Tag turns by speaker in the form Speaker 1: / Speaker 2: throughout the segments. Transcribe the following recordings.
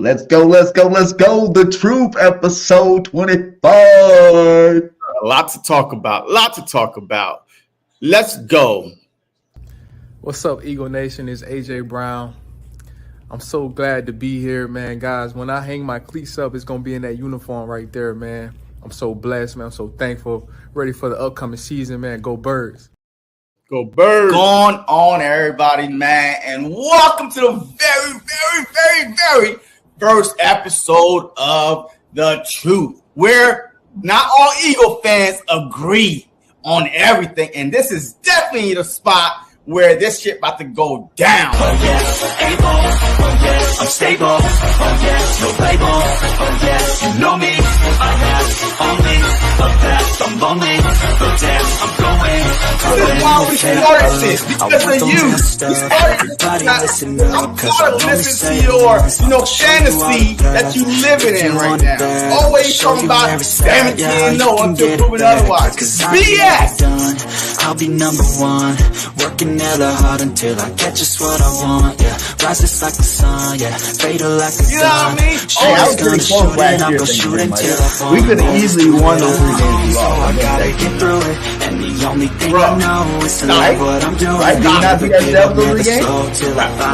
Speaker 1: Let's go. The Truth, episode 25.
Speaker 2: A lot to talk about. Let's go.
Speaker 3: What's up, Eagle Nation? It's AJ Brown. I'm so glad to be here, man. Guys, when I hang my cleats up, it's going to be in that uniform right there, man. I'm so blessed, man. I'm so thankful. Ready for the upcoming season, man. Go Birds.
Speaker 2: Go Birds.
Speaker 4: Going on, everybody, man. And welcome to the very first episode of The Truth, where not all Eagle fans agree on everything. And this is definitely the spot where this shit about to go down.
Speaker 5: Oh yeah, able, oh yeah, I'm stable, oh yeah, no label, oh yeah, you know me, I have only a path, I'm lonely, but damn, I'm going.
Speaker 4: This is why we started this, because of you. We started I'm tired of listening to your, fantasy that you living in right now. Always talking about, damn it, you didn't know until proven otherwise. BS!
Speaker 5: I'll be number one, working hella hard until I get just what I want, yeah. Rises like the sun, yeah. Fatal like a
Speaker 4: you know what I mean?
Speaker 1: Hey, I was pretty close last year. We could have easily won those 3 games.
Speaker 5: I gotta get through it, and the only thing I know is to love what I'm doing.
Speaker 1: Right? Did you not think that was the game?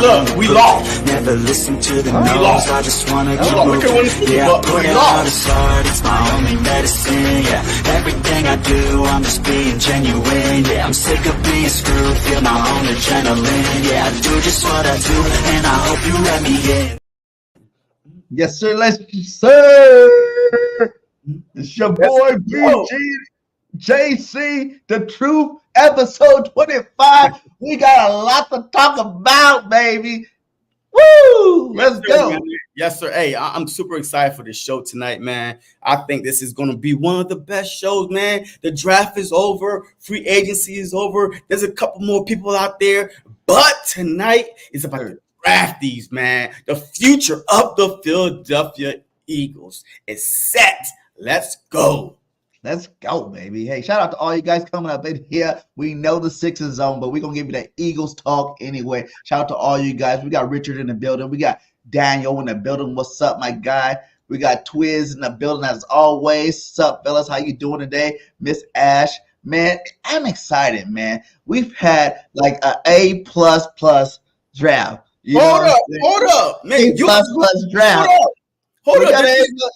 Speaker 4: Look, we lost.
Speaker 5: Never listen to the no's, I just wanna keep moving. Yeah, I put it
Speaker 4: lost.
Speaker 5: out as hard, it's my only medicine, yeah. Everything I do, I'm just being genuine, yeah. I'm sick of being screwed, feel my own adrenaline, yeah. I do just what I do, and I hope you let me in.
Speaker 1: Yes, sir. It's your boy JC, The Truth, episode 25. We got a lot to talk about, baby. Woo! Let's go.
Speaker 2: Yes, sir. Hey, I'm super excited for this show tonight, man. I think this is going to be one of the best shows, man. The draft is over. Free agency is over. There's a couple more people out there. But tonight is about the drafties, man. The future of the Philadelphia Eagles is set. Let's go.
Speaker 1: Let's go, baby. Hey, shout out to all you guys coming up in here. We know the Sixers zone, but we're going to give you that Eagles talk anyway. Shout out to all you guys. We got Richard in the building. We got Daniel in the building. What's up, my guy? We got Twiz in the building as always. What's up, fellas? How you doing today? Miss Ash. Man, I'm excited, man. We've had like an A++ draft.
Speaker 2: Hold up. Man,
Speaker 1: A++ draft.
Speaker 2: Hold up.
Speaker 1: We ain't gonna get into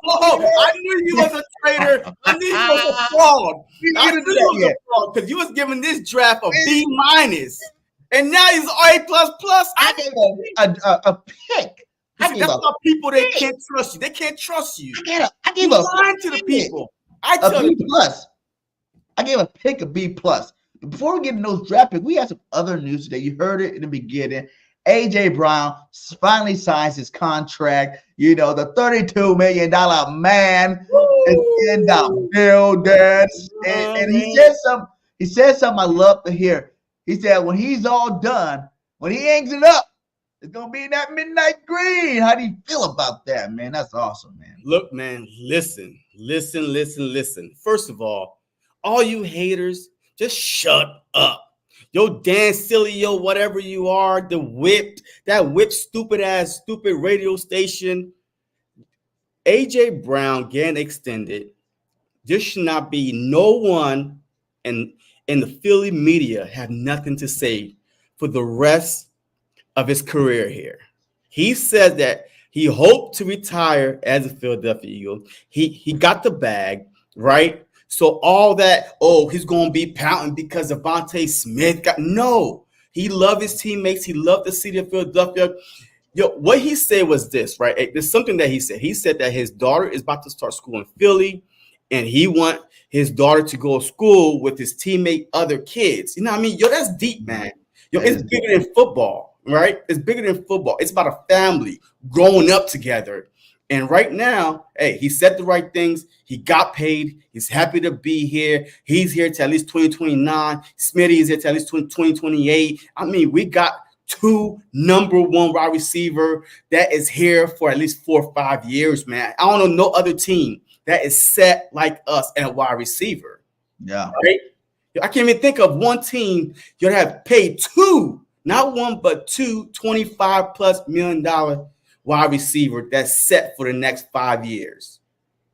Speaker 1: that.
Speaker 2: I knew you was a traitor. I knew you was a fraud. I knew you was a fraud because you was giving this draft a B-, and now he's A++.
Speaker 1: I gave a pick.
Speaker 2: That's why people they can't trust you. They can't trust you.
Speaker 1: I gave a
Speaker 2: lying to the people.
Speaker 1: A B+. I gave a pick a B+. Before we get into those draft picks, we have some other news today. You heard it in the beginning. AJ Brown finally signs his contract. The $32 million man is in the building. And he said something I love to hear. He said when he's all done, when he hangs it up, it's going to be in that midnight green. How do you feel about that, man? That's awesome, man.
Speaker 2: Look, man, listen. First of all you haters, just shut up. Yo, Dan Silio, whatever you are, that whip stupid radio station. AJ Brown getting extended. There should not be no one in the Philly media have nothing to say for the rest of his career here. He said that he hoped to retire as a Philadelphia Eagle. He got the bag, right? So all that, he's going to be pouting because Devontae Smith no. He loved his teammates. He loved the city of Philadelphia. What he said was this, right? There's something that he said. He said that his daughter is about to start school in Philly, and he want his daughter to go to school with his teammate, other kids. You know what I mean? That's deep, man. It's bigger than football, right? It's bigger than football. It's about a family growing up together. And right now, hey, he said the right things. He got paid. He's happy to be here. He's here till at least 2029. Smitty is here till at least 2028. I mean, we got 2 number 1 wide receiver that is here for at least 4 or 5 years, man. I don't know no other team that is set like us at wide receiver.
Speaker 1: Yeah.
Speaker 2: Right? I can't even think of one team you'd have paid 2, not 1, but 2 $25+ million wide receiver that's set for the next 5 years.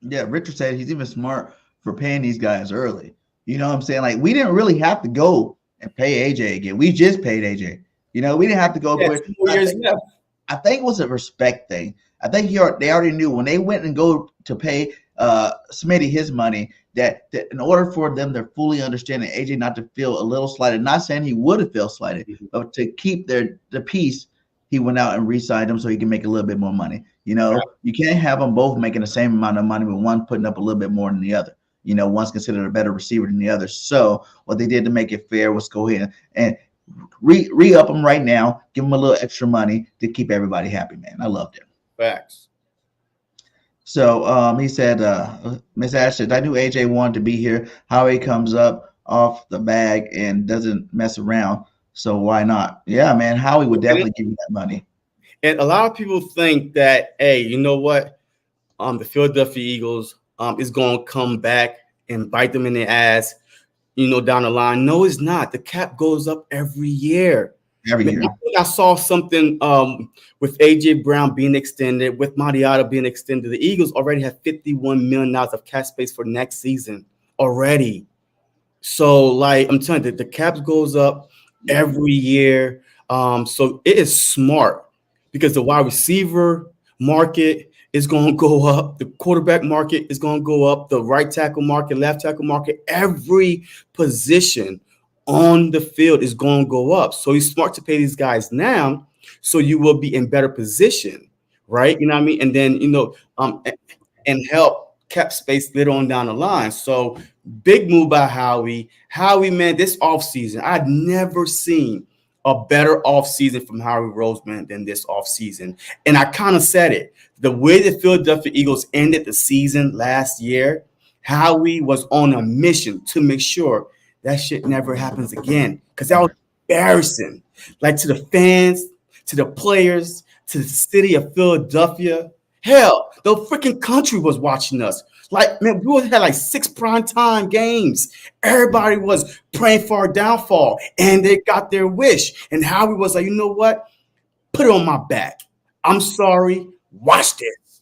Speaker 1: Yeah, Richard said he's even smart for paying these guys early. You know what I'm saying? Like, we didn't really have to go and pay AJ again. We just paid AJ. You know, we didn't have to go.
Speaker 2: Yeah, 2 more years left.
Speaker 1: I think it was a respect thing. I think they already knew when they went and go to pay Smitty his money that in order for them to fully understand that AJ not to feel a little slighted, not saying he would have felt slighted, but to keep the peace, he went out and re-signed him so he can make a little bit more money. You know, you can't have them both making the same amount of money, but one putting up a little bit more than the other. You know, one's considered a better receiver than the other. So what they did to make it fair was go ahead and re-up them right now, give them a little extra money to keep everybody happy, man. I loved it.
Speaker 2: Facts.
Speaker 1: So he said, Miss Ash said, I knew AJ wanted to be here. Howie comes up off the bag and doesn't mess around. So why not? Yeah, man, Howie would definitely give you that money.
Speaker 2: And a lot of people think that, hey, you know what? The Philadelphia Eagles is going to come back and bite them in the ass, you know, down the line. No, it's not. The cap goes up every year.
Speaker 1: Every year.
Speaker 2: I think I saw something with AJ Brown being extended, with Mariota being extended. The Eagles already have $51 million of cap space for next season already. So, like, I'm telling you, the cap goes up every year. So it is smart because the wide receiver market is going to go up. The quarterback market is going to go up. The right tackle market, left tackle market, every position on the field is going to go up. So it's smart to pay these guys now so you will be in better position, right? You know what I mean? And then, you know, and help cap space later on down the line. So big move by Howie. Howie, man, this offseason, I'd never seen a better offseason from Howie Roseman than this offseason. And I kind of said it. The way the Philadelphia Eagles ended the season last year, Howie was on a mission to make sure that shit never happens again. Because that was embarrassing. Like, to the fans, to the players, to the city of Philadelphia. Hell, the freaking country was watching us. Like, man, we had like 6 primetime games. Everybody was praying for our downfall, and they got their wish. And Howie was like, you know what? Put it on my back. I'm sorry. Watch this.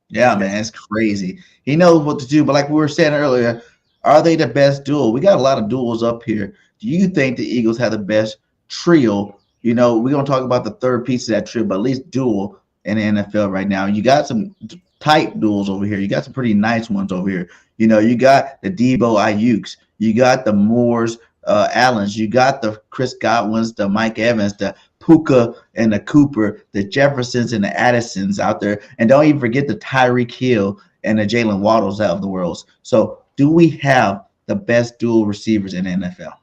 Speaker 1: Yeah, man, it's crazy. He knows what to do. But like we were saying earlier, are they the best duo? We got a lot of duos up here. Do you think the Eagles have the best trio? You know, we're going to talk about the third piece of that trio, but at least duo in the NFL right now. You got some tight duels over here. You got some pretty nice ones over here. You know, you got the Debo Ayuk's. You got the Moores, Allens. You got the Chris Godwins, the Mike Evans, the Puka and the Cooper, the Jeffersons and the Addisons out there. And don't even forget the Tyreek Hill and the Jalen Waddles out of the world. So do we have the best dual receivers in the NFL?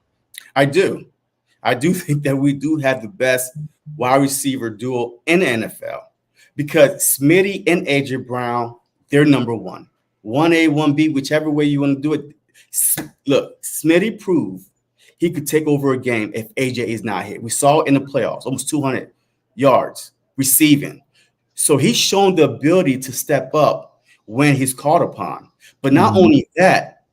Speaker 2: I do. I do think that we do have the best wide receiver duo in the NFL because Smitty and AJ Brown, they're number one. 1A, 1B, whichever way you want to do it. Look, Smitty proved he could take over a game if AJ is not here. We saw it in the playoffs, almost 200 yards receiving. So he's shown the ability to step up when he's called upon. But not only that,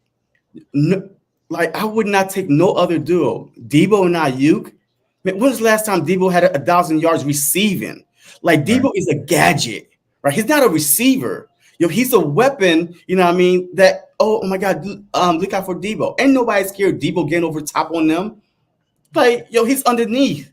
Speaker 2: like, I would not take no other duo. Debo and Ayuk. Man, when was the last time Debo had 1,000 yards receiving? Like, Debo is a gadget, right? He's not a receiver. Yo, he's a weapon, you know what I mean? That, oh my God, look out for Debo. Ain't nobody scared of Debo getting over top on them. Like, yo, he's underneath,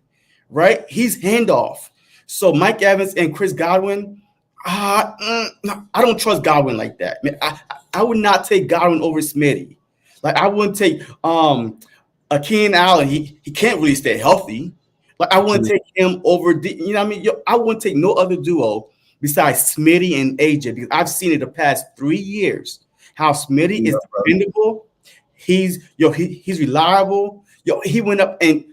Speaker 2: right? He's handoff. So Mike Evans and Chris Godwin, I don't trust Godwin like that. Man, I would not take Godwin over Smitty. Like, I wouldn't take Keenan Allen. He can't really stay healthy. Like, I wouldn't take him over, you know what I mean? Yo, I wouldn't take no other duo besides Smitty and AJ, because I've seen it the past 3 years how Smitty is dependable. He's reliable. Yo, he went up and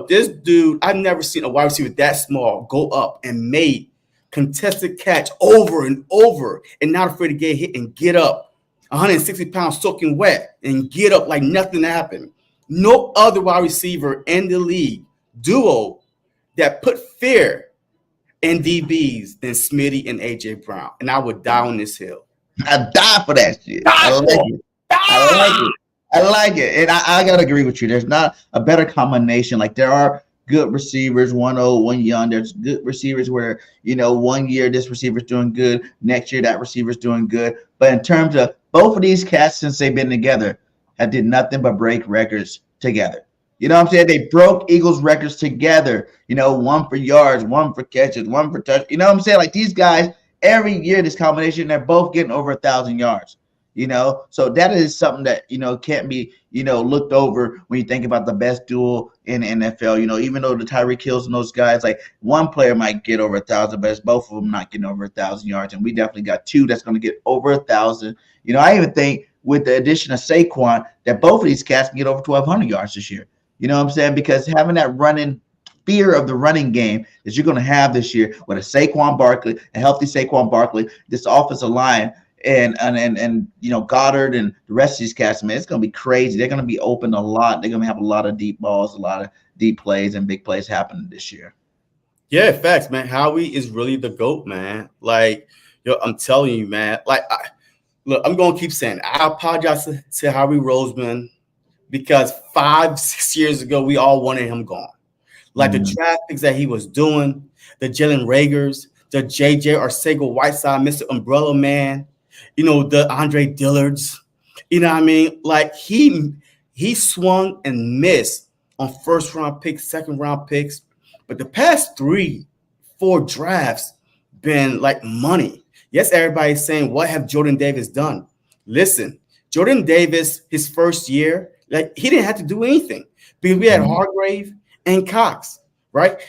Speaker 2: this dude, I've never seen a wide receiver that small go up and made contested catch over and over and not afraid to get hit and get up. 160 pounds soaking wet and get up like nothing happened. No other wide receiver in the league duo that put fear in DBs than Smitty and AJ Brown. And I would die on this hill.
Speaker 1: I die for that shit. I like it. And I gotta agree with you. There's not a better combination. Like, there are good receivers, one old, one young. There's good receivers where, one year this receiver's doing good, next year that receiver's doing good. But in terms of both of these cats since they've been together, have did nothing but break records together. You know what I'm saying? They broke Eagles records together. One for yards, one for catches, one for touch. You know what I'm saying? Like these guys, every year this combination, they're both getting over 1,000 yards. So that is something that can't be looked over when you think about the best duel in the NFL. Even though the Tyreek Hills and those guys, like one player might get over 1,000, but it's both of them not getting over 1,000 yards, and we definitely got two that's going to get over 1,000. I even think with the addition of Saquon that both of these cats can get over 1,200 yards this year. You know what I'm saying? Because having that running fear of the running game that you're going to have this year with a Saquon Barkley, a healthy Saquon Barkley, this offensive line. And Goddard and the rest of these cats, man, it's going to be crazy. They're going to be open a lot. They're going to have a lot of deep balls, a lot of deep plays and big plays happening this year.
Speaker 2: Yeah, facts, man. Howie is really the GOAT, man. Like, I'm telling you, man. Like, look, I'm going to keep saying, I apologize to Howie Roseman because 5-6 years ago, we all wanted him gone. Like the draft picks that he was doing, the Jalen Ragers, the J.J. Arcega-Whiteside, Mr. Umbrella Man, the Andre Dillards, what I mean? Like he swung and missed on first round picks, second round picks. But the past 3-4 drafts been like money. Yes, everybody's saying, what have Jordan Davis done? Listen, Jordan Davis, his first year, like he didn't have to do anything because we had Hargrave and Cox, right?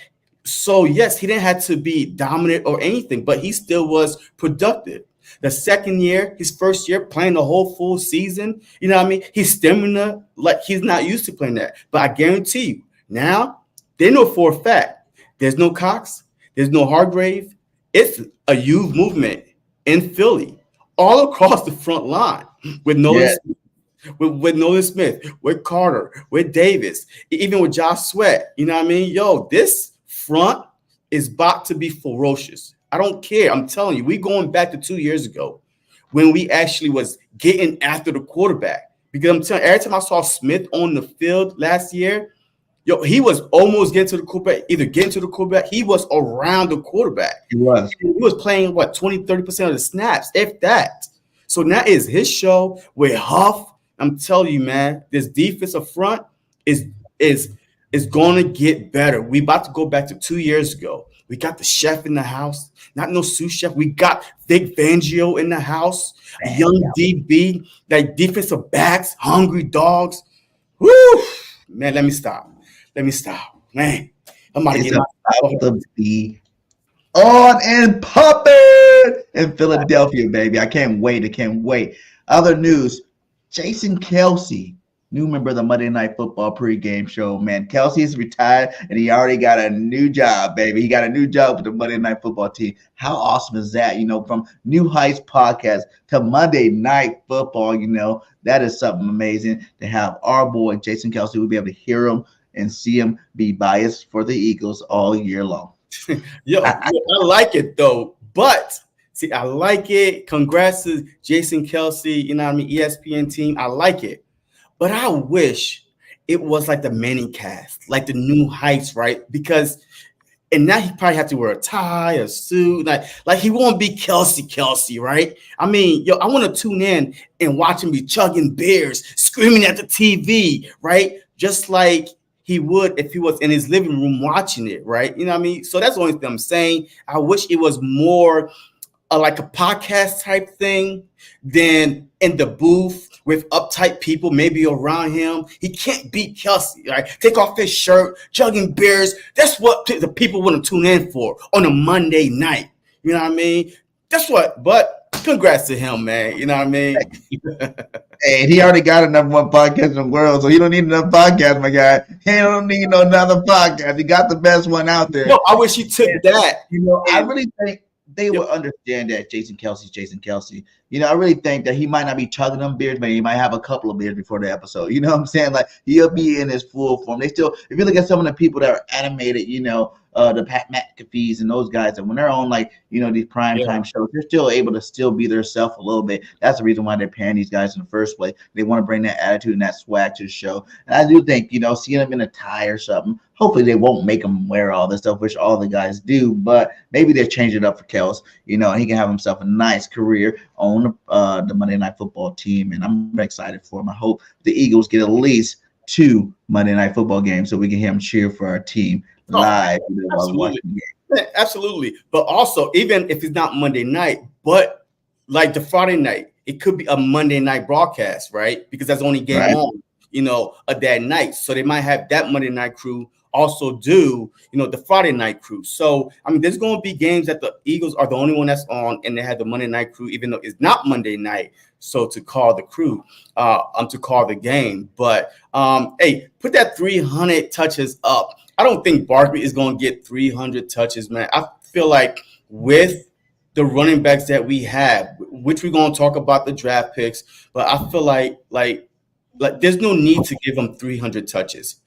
Speaker 2: So yes, he didn't have to be dominant or anything, but he still was productive. The second year, his first year, playing the whole full season, his stamina, like he's not used to playing that. But I guarantee you, now they know for a fact there's no Cox, there's no Hargrave. It's a youth movement in Philly, all across the front line with Nolan Smith, with Nolan Smith, with Carter, with Davis, even with Josh Sweat. This front is about to be ferocious. I don't care. I'm telling you, we going back to 2 years ago when we actually was getting after the quarterback. Because I'm telling you, every time I saw Smith on the field last year, he was almost getting to the quarterback, either getting to the quarterback. He was around the quarterback.
Speaker 1: He was.
Speaker 2: He was playing, 20-30% of the snaps, if that. So now is his show with Huff. I'm telling you, man, this defensive front is going to get better. We about to go back to 2 years ago. We got the chef in the house, not no sous chef. We got Vic Fangio in the house, young DB, like defensive backs, hungry dogs. Woo! Man, let me stop. Man, I'm about to get
Speaker 1: about to be on and popping in Philadelphia, baby. I can't wait. Other news, Jason Kelce, new member of the Monday Night Football pregame show, man. Kelsey is retired, and he already got a new job, baby. He got a new job with the Monday Night Football team. How awesome is that? From New Heights podcast to Monday Night Football, that is something amazing to have our boy, Jason Kelce. We'll be able to hear him and see him be biased for the Eagles all year long.
Speaker 2: I like it, though. But, see, I like it. Congrats to Jason Kelce, ESPN team. I like it. But I wish it was like the Manning cast, like the New Heights, right? Because, and now he probably have to wear a tie, a suit, like he won't be Kelce, right? I mean, I want to tune in and watch him be chugging beers, screaming at the TV, right? Just like he would if he was in his living room watching it, right? So that's the only thing I'm saying. I wish it was more like a podcast type thing than in the booth with uptight people maybe around him. He can't beat Kelce, right? Take off his shirt, chugging beers. That's what the people want to tune in for on a Monday night. You know what I mean? That's what, but congrats to him, man. You know what I mean?
Speaker 1: Hey, he already got a number one podcast in the world, so you don't need another podcast, my guy. He don't need no another podcast. He got the best one out there.
Speaker 2: I wish he took that.
Speaker 1: I really think they will understand that Jason Kelce, I really think that he might not be chugging them beers, but he might have a couple of beers before the episode. You know what I'm saying? Like, he'll be in his full form. They still, if you look at some of the people that are animated, the Pat McAfee's and those guys, and when they're on like, these primetime shows, they're still able to still be themselves a little bit. That's the reason why they're paying these guys in the first place. They want to bring that attitude and that swag to the show. And I do think, seeing them in a tie or something, hopefully they won't make them wear all this stuff, which all the guys do, but maybe they'll change it up for Kels, and he can have himself a nice career on the Monday Night Football team, and I'm excited for him. I hope the Eagles get at least 2 Monday Night Football games so we can hear him cheer for our team live.
Speaker 2: Absolutely. But also, even if it's not Monday night, but like the Friday night, it could be a Monday night broadcast, right? Because that's the only game on, that night. So they might have that Monday night crew also do, the Friday night crew. So, there's going to be games that the Eagles are the only one that's on, and they have the Monday night crew, even though it's not Monday night. So to call the crew, to call the game. But, hey, put that 300 touches up. I don't think Barkley is going to get 300 touches, man. I feel like with the running backs that we have, which we're going to talk about the draft picks, but I feel like there's no need to give them 300 touches.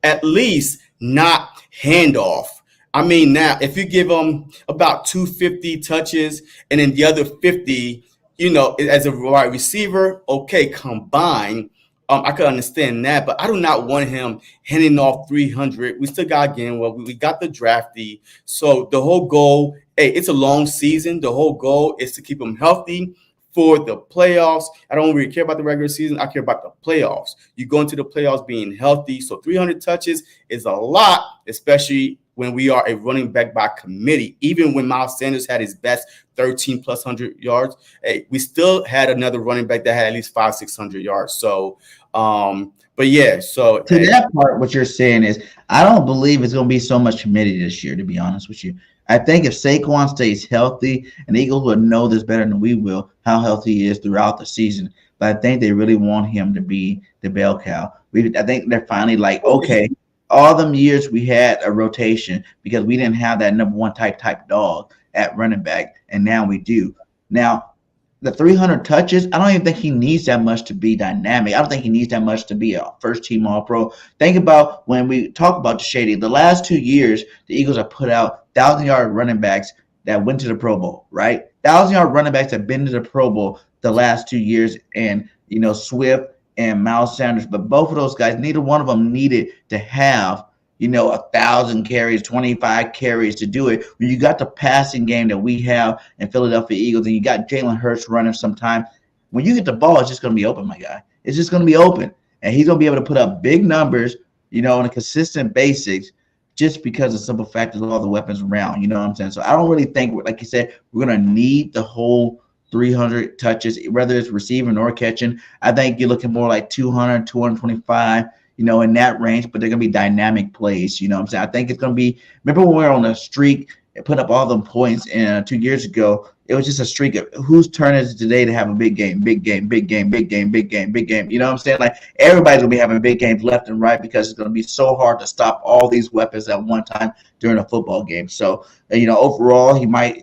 Speaker 2: At least not handoff. Now, if you give them about 250 touches and then the other 50, as a wide receiver, okay, combined, I could understand that, but I do not want him handing off 300. We still got Gainwell. We got the drafty. So the whole goal, hey, it's a long season. The whole goal is to keep him healthy for the playoffs. I don't really care about the regular season. I care about the playoffs. You go into the playoffs being healthy. So 300 touches is a lot, especially when we are a running back by committee. Even when Miles Sanders had his best 13 plus 100 yards, hey, we still had another running back that had at least 500-600 yards. So, but yeah, so
Speaker 1: to that part, what you're saying is, I don't believe it's going to be so much committee this year, to be honest with you. I think if Saquon stays healthy, and the Eagles will know this better than we will, how healthy he is throughout the season. But I think they really want him to be the bell cow. I think they're finally like, okay, all them years we had a rotation because we didn't have that number one type dog at running back, and now we do. Now, the 300 touches, I don't even think he needs that much to be dynamic. I don't think he needs that much to be a first-team All-Pro. Think about when we talk about the Shady. The last 2 years, the Eagles have put out 1,000-yard running backs that went to the Pro Bowl, right? 1,000-yard running backs have been to the Pro Bowl the last 2 years, and, Swift and Miles Sanders. But both of those guys, neither one of them needed to have, 1,000 carries, 25 carries to do it. When you got the passing game that we have in Philadelphia Eagles, and you got Jalen Hurts running sometime, when you get the ball, it's just going to be open, my guy. It's just going to be open. And he's going to be able to put up big numbers, on a consistent basis, just because of simple fact of all the weapons around. You know what I'm saying? So I don't really think, like you said, we're going to need the whole 300 touches, whether it's receiving or catching. I think you're looking more like 200, 225, in that range, but they're going to be dynamic plays. You know what I'm saying? I think it's going to be, remember when we were on a streak and put up all them points 2 years ago, it was just a streak of whose turn is it today to have a big game, big game, big game, big game, big game, big game. You know what I'm saying? Like, everybody's going to be having big games left and right because it's going to be so hard to stop all these weapons at one time during a football game. So, overall,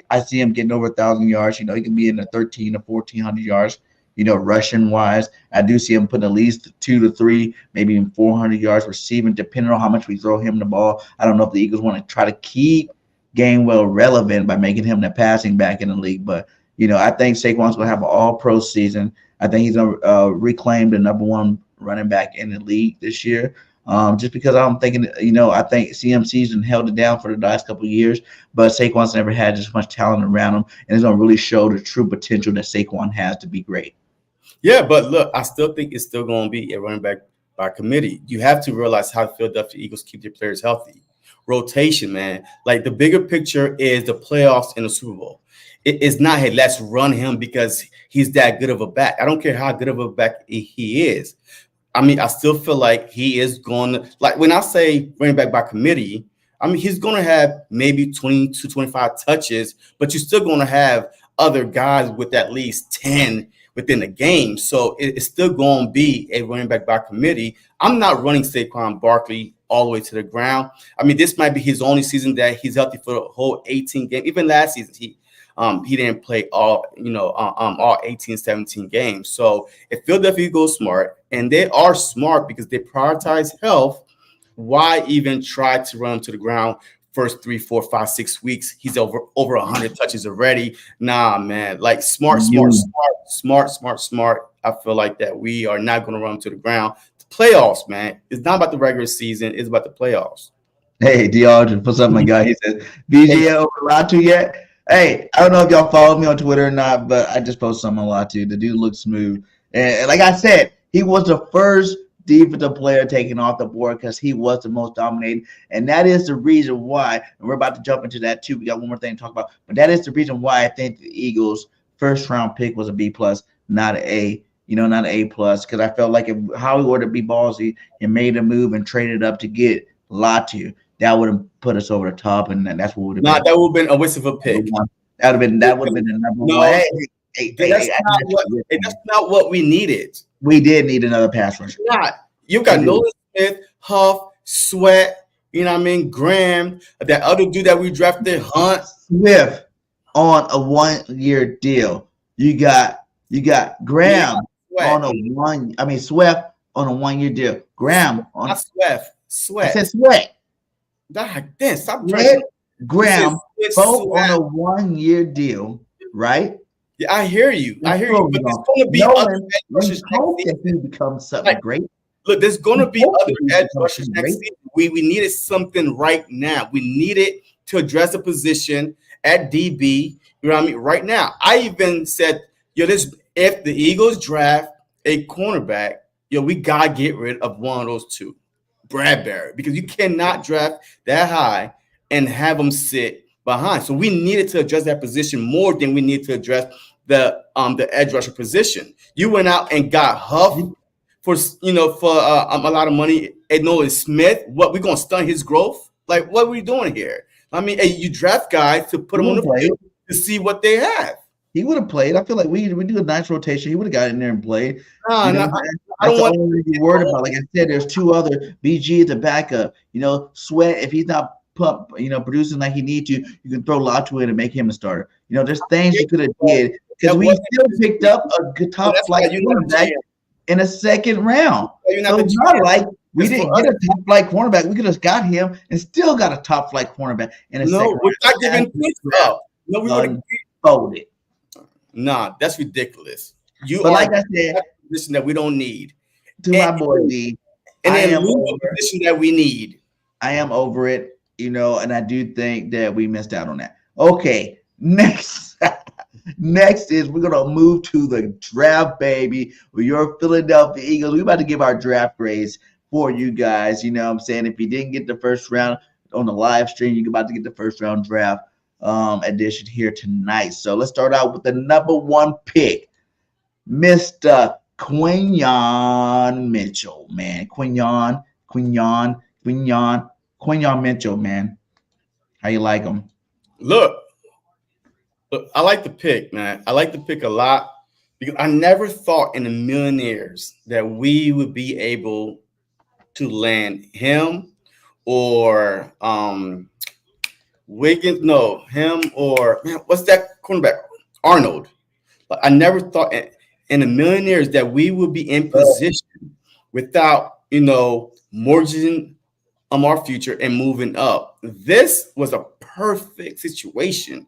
Speaker 1: I see him getting over 1,000 yards. He can be in the 1,300 to 1,400 yards. Rushing wise, I do see him putting at least 2 to 3, maybe even 400 yards receiving, depending on how much we throw him the ball. I don't know if the Eagles want to try to keep Gainwell relevant by making him the passing back in the league. But, I think Saquon's going to have an all-pro season. I think he's going to reclaim the number one running back in the league this year. Just because I'm thinking, I think CMC's held it down for the last couple of years, but Saquon's never had as much talent around him, and it's going to really show the true potential that Saquon has to be great.
Speaker 2: Yeah, but look, I still think it's still going to be a running back by committee. You have to realize how the Philadelphia Eagles keep their players healthy. Rotation, man. Like, the bigger picture is the playoffs and the Super Bowl. It's not, hey, let's run him because he's that good of a back. I don't care how good of a back he is. I still feel like he is going to, like, when I say running back by committee, he's going to have maybe 20 to 25 touches, but you're still going to have other guys with at least 10 within the game. So it's still going to be a running back by committee. I'm not running Saquon Barkley all the way to the ground. This might be his only season that he's healthy for the whole 18 game. Even last season, he didn't play all, all 18, 17 games. So if Philadelphia Eagles smart, and they are smart because they prioritize health, why even try to run him to the ground first 3, 4, 5, 6 weeks? He's over 100 touches already. Nah, man, like smart. I feel like that we are not going to run him to the ground. The playoffs, man, it's not about the regular season. It's about the playoffs.
Speaker 1: Hey, DeAndre, what's up, my guy? He says, BGL over Latu yet? Hey, I don't know if y'all follow me on Twitter or not, but I just posted something on Latu. The dude looks smooth. And like I said, he was the first defensive player taken off the board because he was the most dominating. And that is the reason why, and we're about to jump into that too. We got one more thing to talk about. But that is the reason why I think the Eagles' first-round pick was a B+, not an A. Not an A+, because I felt like if Howie were to be ballsy and made a move and traded up to get Latu, that would have put us over the top, and that's what would have been.
Speaker 2: That would have been a waste of a pick.
Speaker 1: That would have been the number one.
Speaker 2: That's not what we needed.
Speaker 1: We did need another pass rusher.
Speaker 2: You got Nolan Smith, Huff, Sweat, Graham, that other dude that we drafted, Hunt.
Speaker 1: Swift on a 1-year deal. You got Graham on a Swift on a 1-year deal. Graham on
Speaker 2: not Sweat.
Speaker 1: I said Sweat.
Speaker 2: Then stop trying.
Speaker 1: Graham both on a 1-year deal, right?
Speaker 2: Yeah, I hear you. But there's going to be other edge rushers next season.
Speaker 1: He becomes something great.
Speaker 2: Look, there's going to be other edge rushers next season. We needed something right now. We needed to address a position at DB. You know what I mean? Right now, I even said, if the Eagles draft a cornerback, we gotta get rid of one of those two, Bradbury, because you cannot draft that high and have them sit behind. So we needed to address that position more than we need to address the edge rusher position. You went out and got Huff for a lot of money. And Nolan Smith, what, we gonna stun his growth? Like, what are we doing here? I mean, you draft guys to put them on the field to see what they have.
Speaker 1: He would have played. I feel like we do a nice rotation. He would have got in there and played.
Speaker 2: I don't want
Speaker 1: to be worried about. Like I said, there's two other BG at the backup. Sweat, if he's not producing like he need to, you can throw Latu in and make him a starter. There's things you could have did because we still picked up a top flight cornerback in a second round. So it's not like we didn't get a top flight cornerback. We could have got him and still got a top flight cornerback in a second round.
Speaker 2: We're not giving picks up. No, we would have
Speaker 1: folded.
Speaker 2: Nah, that's ridiculous.
Speaker 1: But like I said,
Speaker 2: a position that we don't need.
Speaker 1: My boy D,
Speaker 2: and then lose a position that we need.
Speaker 1: I am over it, and I do think that we missed out on that. Okay, next is we're gonna move to the draft, baby. With your Philadelphia Eagles, we're about to give our draft grades for you guys. You know what I'm saying? If you didn't get the first round on the live stream, you're about to get the first round draft edition here tonight. So let's start out with the number 1 pick, Mr. Quinyon Mitchell, man. Quinyon Mitchell, man. How you like him?
Speaker 2: Look, I like the pick, man. I like the pick a lot because I never thought in a million years that we would be able to land him or Wiggins, him or what's that cornerback? Arnold. But I never thought in a million years that we would be in position without, mortgaging our future and moving up. This was a perfect situation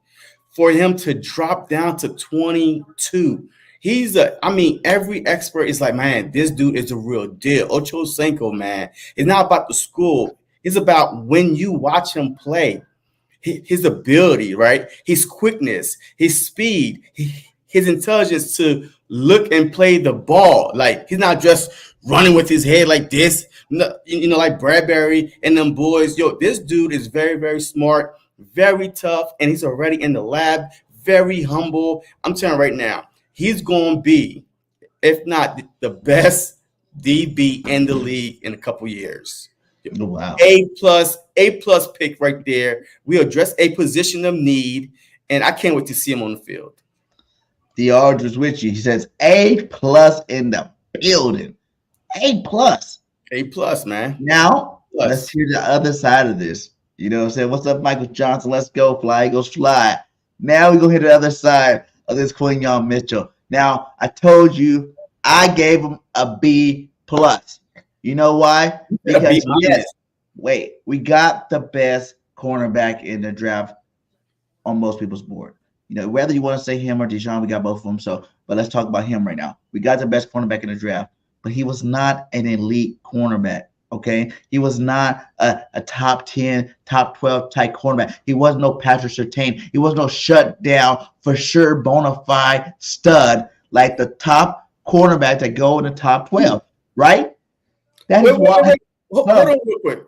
Speaker 2: for him to drop down to 22. Every expert is like, man, this dude is a real deal. Ocho Cinco, man. It's not about the school. It's about when you watch him play. His ability, right? His quickness, his speed, his intelligence to look and play the ball. Like, he's not just running with his head like this, like Bradbury and them boys. This dude is very, very smart, very tough, and he's already in the lab, very humble. I'm telling you right now, he's going to be, if not the best DB in the league in a couple years.
Speaker 1: Wow.
Speaker 2: A plus pick right there. We address a position of need, and I can't wait to see him on the field.
Speaker 1: The Aldridge with you. He says A+ in the building. A+.
Speaker 2: A+, man.
Speaker 1: Now, let's hear the other side of this. You know what I'm saying? What's up, Michael Johnson? Let's go. Fly Eagles fly. Now we go hit the other side of this Quinyon Mitchell. Now I told you I gave him a B plus. You know why? Because yes, wait, we got the best cornerback in the draft on most people's board. You know, whether you want to say him or Deshaun, we got both of them. So, but let's talk about him right now. We got the best cornerback in the draft, but he was not an elite cornerback. Okay, he was not a top 10, top 12 type cornerback. He was no Patrick Surtain. He was no shutdown for sure, bona fide stud like the top cornerback that go in the top 12. Right? That is why.
Speaker 2: Hold on real quick.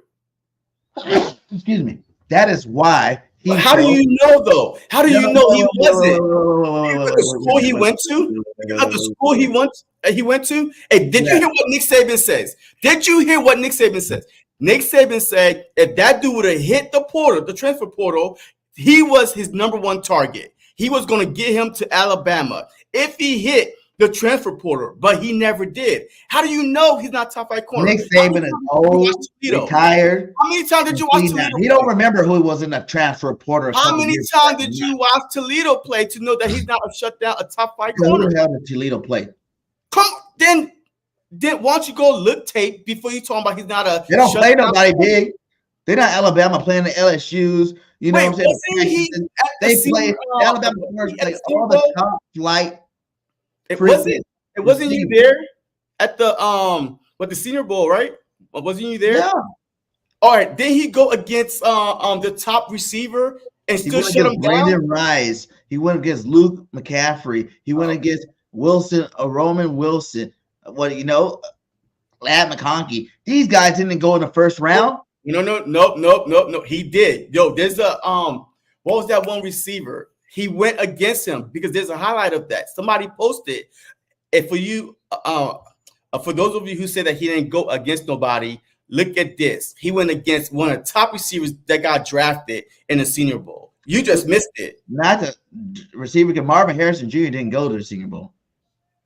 Speaker 1: Excuse me. That is why.
Speaker 2: How do you know though? How do you know he wasn't? The school he went to, the school he went to. Hey, did you hear what Nick Saban says? Did you hear what Nick Saban says? Nick Saban said if that dude would have hit the portal, the transfer portal, he was his number one target. He was going to get him to Alabama if he hit the transfer portal, but he never did. How do you know he's not top 5 corner?
Speaker 1: Nick Saban is old, retired.
Speaker 2: How many times did you watch Toledo?
Speaker 1: He don't remember who he was in the transfer portal.
Speaker 2: How many times did you watch Toledo play to know that he's not a shutdown, a top 5 corner?
Speaker 1: Who the hell did Toledo play?
Speaker 2: Come then why don't you go look tape before you talking about he's not a?
Speaker 1: They don't play nobody big. They're not Alabama playing the LSU's. You know what I'm saying? They play Alabama play all the top flight.
Speaker 2: It wasn't you there at the the Senior Bowl, right? Wasn't you there?
Speaker 1: Yeah.
Speaker 2: All right. Then he go against the top receiver and still shut him down.
Speaker 1: Brandon Rice. He went against Luke McCaffrey. He went against Wilson, Roman Wilson. Lad McConkey. These guys didn't go in the first round.
Speaker 2: No. He did. Yo, there's a what was that one receiver? He went against him because there's a highlight of that. Somebody posted. And for you, for those of you who say that he didn't go against nobody, look at this. He went against one of the top receivers that got drafted in the Senior Bowl. You just missed it.
Speaker 1: Not the receiver. Because Marvin Harrison Jr. didn't go to the Senior Bowl.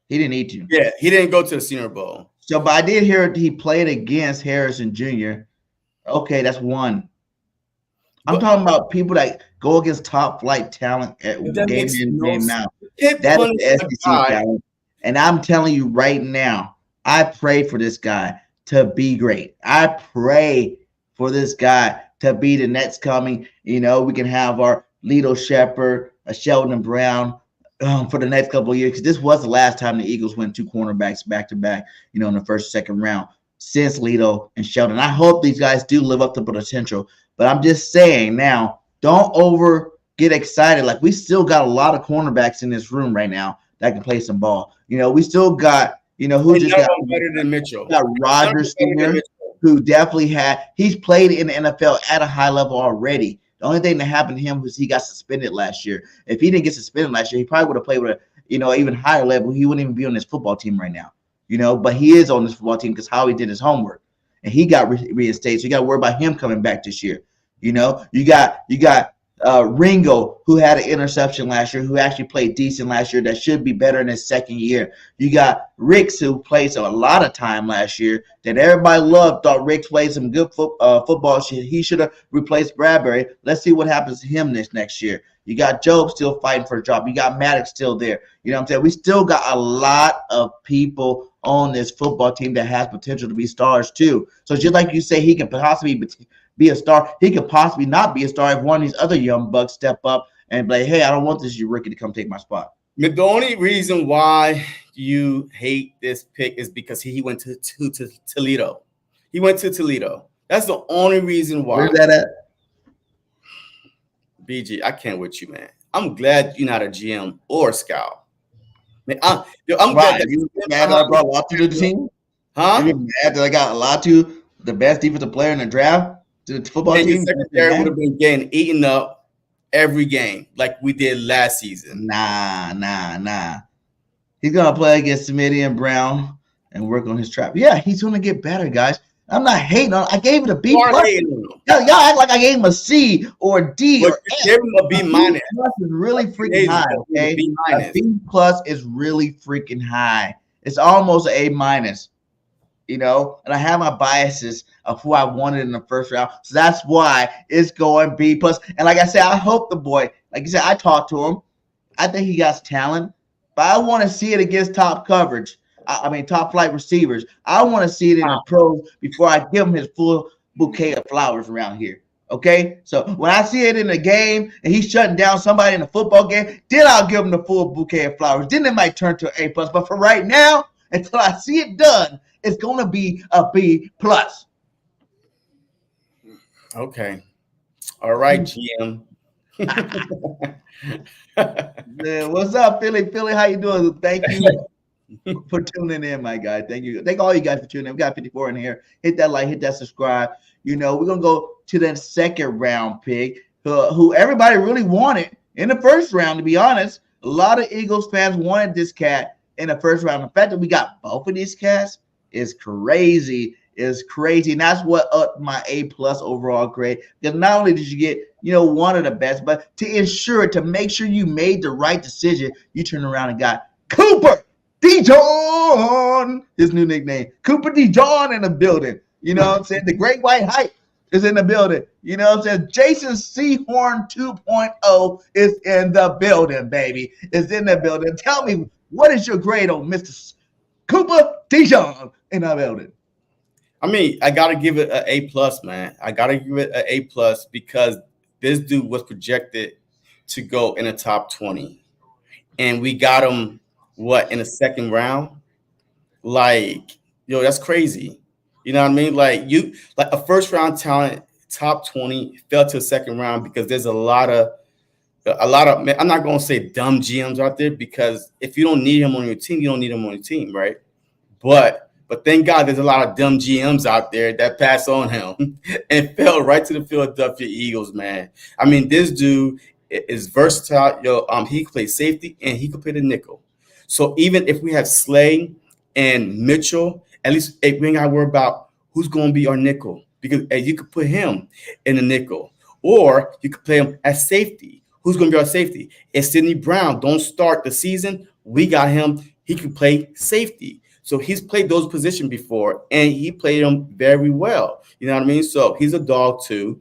Speaker 1: He didn't need to.
Speaker 2: Yeah, he didn't go to the Senior Bowl.
Speaker 1: So, but I did hear he played against Harrison Jr. Okay, that's one. I'm talking about people that go against top flight talent at game in, game out. That is the SEC talent. And I'm telling you right now, I pray for this guy to be great. I pray for this guy to be the next coming. You know, we can have our Lito Shepherd, a Sheldon Brown for the next couple of years. Because this was the last time the Eagles went 2 cornerbacks back to back, you know, in the first, second round since Lito and Sheldon. I hope these guys do live up to the potential. But I'm just saying now, don't get excited. Like, we still got a lot of cornerbacks in this room right now that can play some ball. You know, we still got, you know, who just got
Speaker 2: better than Mitchell.
Speaker 1: Got Rodgers Sr., who definitely he's played in the NFL at a high level already. The only thing that happened to him was he got suspended last year. If he didn't get suspended last year, he probably would have played with a, you know, even higher level. He wouldn't even be on this football team right now, you know, but he is on this football team because Howie did his homework and he got reinstated. So you got to worry about him coming back this year. You know, you got Ringo, who had an interception last year, who actually played decent last year, that should be better in his second year. You got Ricks, who played a lot of time last year, that everybody loved, thought Ricks played some good football. He should have replaced Bradbury. Let's see what happens to him this next year. You got Job still fighting for a job. You got Maddox still there. You know what I'm saying? We still got a lot of people on this football team that has potential to be stars too. So just like you say, he can possibly be a star. He could possibly not be a star if one of these other young bucks step up and be like, hey, I don't want this rookie to come take my spot.
Speaker 2: The only reason why you hate this pick is because he went to Toledo. He went to Toledo. That's the only reason why.
Speaker 1: Where's that at?
Speaker 2: BG, I can't with you, man. I'm glad you're not a GM or a scout. Man, I'm glad that
Speaker 1: you mad that I brought Latu to the team?
Speaker 2: Huh?
Speaker 1: You mad that I got Latu, the best defensive player in the draft, to the football team?
Speaker 2: Secretary would have been getting eaten up every game like we did last season.
Speaker 1: Nah. He's gonna play against Smitty and Brown and work on his trap. Yeah, he's gonna get better, guys. I'm not hating on. I gave it a B plus. Y'all act like I gave him a C or a D or F.
Speaker 2: Give him a B minus.
Speaker 1: B plus is really freaking high. Okay, a B plus is really freaking high. It's almost an A minus. You know, and I have my biases of who I wanted in the first round, so that's why it's going B plus. And like I said, I hope the boy Like you said, I talked to him. I think he got talent, but I want to see it against top coverage. I mean, top flight receivers. I want to see it in the pros before I give him his full bouquet of flowers around here. Okay, so when I see it in the game and he's shutting down somebody in a football game, then I'll give him the full bouquet of flowers. Then it might turn to an A plus. But for right now, until I see it done, it's gonna be a B plus.
Speaker 2: Okay. All right, GM.
Speaker 1: Man, what's up, Philly? Philly, how you doing? Thank you for tuning in, my guy. Thank you. Thank all you guys for tuning in. We got 54 in here. Hit that like, hit that subscribe. You know, we're gonna go to that second round pick, who everybody really wanted in the first round. To be honest, a lot of Eagles fans wanted this cat in the first round. The fact that we got both of these cats is crazy. Is crazy, and that's what upped my A plus overall grade. Because not only did you get, you know, one of the best, but to make sure you made the right decision, you turned around and got Cooper DeJohn, his new nickname, Cooper DeJohn in the building. You know what I'm saying? The Great White Hype is in the building. You know what I'm saying? Jason Sehorn 2.0 is in the building, baby. Is in the building. Tell me, what is your grade on Mr. Cooper DeJohn in the building?
Speaker 2: I mean, I gotta give it an A plus, man. I gotta give it an A plus because this dude was projected to go in the top 20, and we got him in the second round. Like, yo, that's crazy. You know what I mean? Like a first round talent, top 20 fell to the second round because there's a lot of. I'm not gonna say dumb GMs out there because if you don't need him on your team, you don't need him on your team, right? But thank God there's a lot of dumb GMs out there that pass on him and fell right to the Philadelphia Eagles, man. I mean, this dude is versatile. Yo, he can play safety and he can play the nickel. So even if we have Slay and Mitchell, at least we ain't got to worry about who's going to be our nickel because you could put him in the nickel or you could play him as safety. Who's going to be our safety? If Sidney Brown don't start the season, we got him. He can play safety. So he's played those positions before, and he played them very well. You know what I mean? So he's a dog too.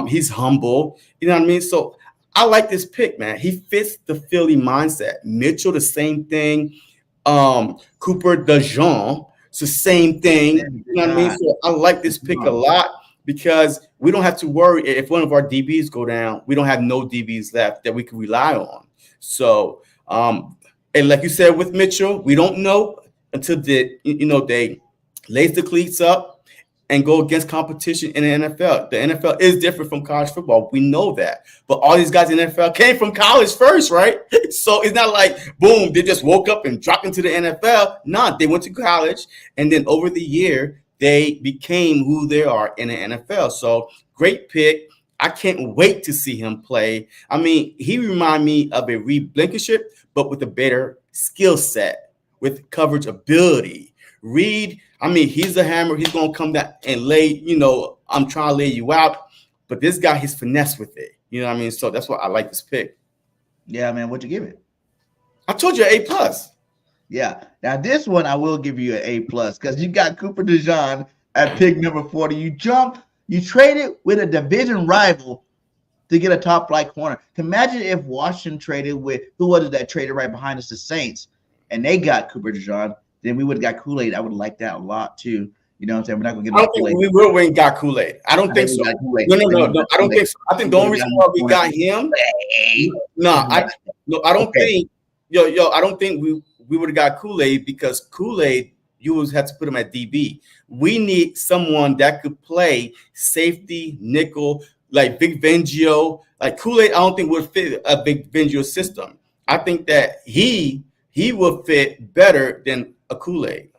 Speaker 2: He's humble. You know what I mean? So I like this pick, man. He fits the Philly mindset. Mitchell, the same thing. Cooper DeJean, it's the same thing. You know what I mean? So I like this pick a lot because we don't have to worry if one of our DBs go down. We don't have no DBs left that we can rely on. So, and like you said with Mitchell, we don't know until they lace the cleats up and go against competition in the NFL. The NFL is different from college football. We know that. But all these guys in the NFL came from college first, right? So it's not like, boom, they just woke up and dropped into the NFL. Nah, they went to college. And then over the year, they became who they are in the NFL. So great pick. I can't wait to see him play. I mean, he reminds me of a Reed Blankenship, but with a better skill set. With coverage ability. Reed, I mean, he's a hammer. He's going to come down and lay, I'm trying to lay you out. But this guy, he's finesse with it. You know what I mean? So that's why I like this pick.
Speaker 1: Yeah, man. What'd you give it?
Speaker 2: I told you A plus.
Speaker 1: Yeah. Now, this one, I will give you an A plus because you got Cooper DeJean at pick number 40. You traded with a division rival to get a top flight corner. Imagine if Washington traded with, who was it that traded right behind us, the Saints? And they got Cooper DeJean, then we would have got Kool-Aid. I would like that a lot too. You know what I'm saying? We're not going to get
Speaker 2: I don't think we will win got Kool-Aid. I don't think so. No. I don't think so. I think the only reason why we got him. I don't think. I don't think we would have got Kool-Aid because Kool-Aid, you would have to put him at DB. We need someone that could play safety, nickel, like Vic Fangio. Like Kool-Aid, I don't think would fit a Vic Fangio system. I think that he will fit better than a Kool-Aid.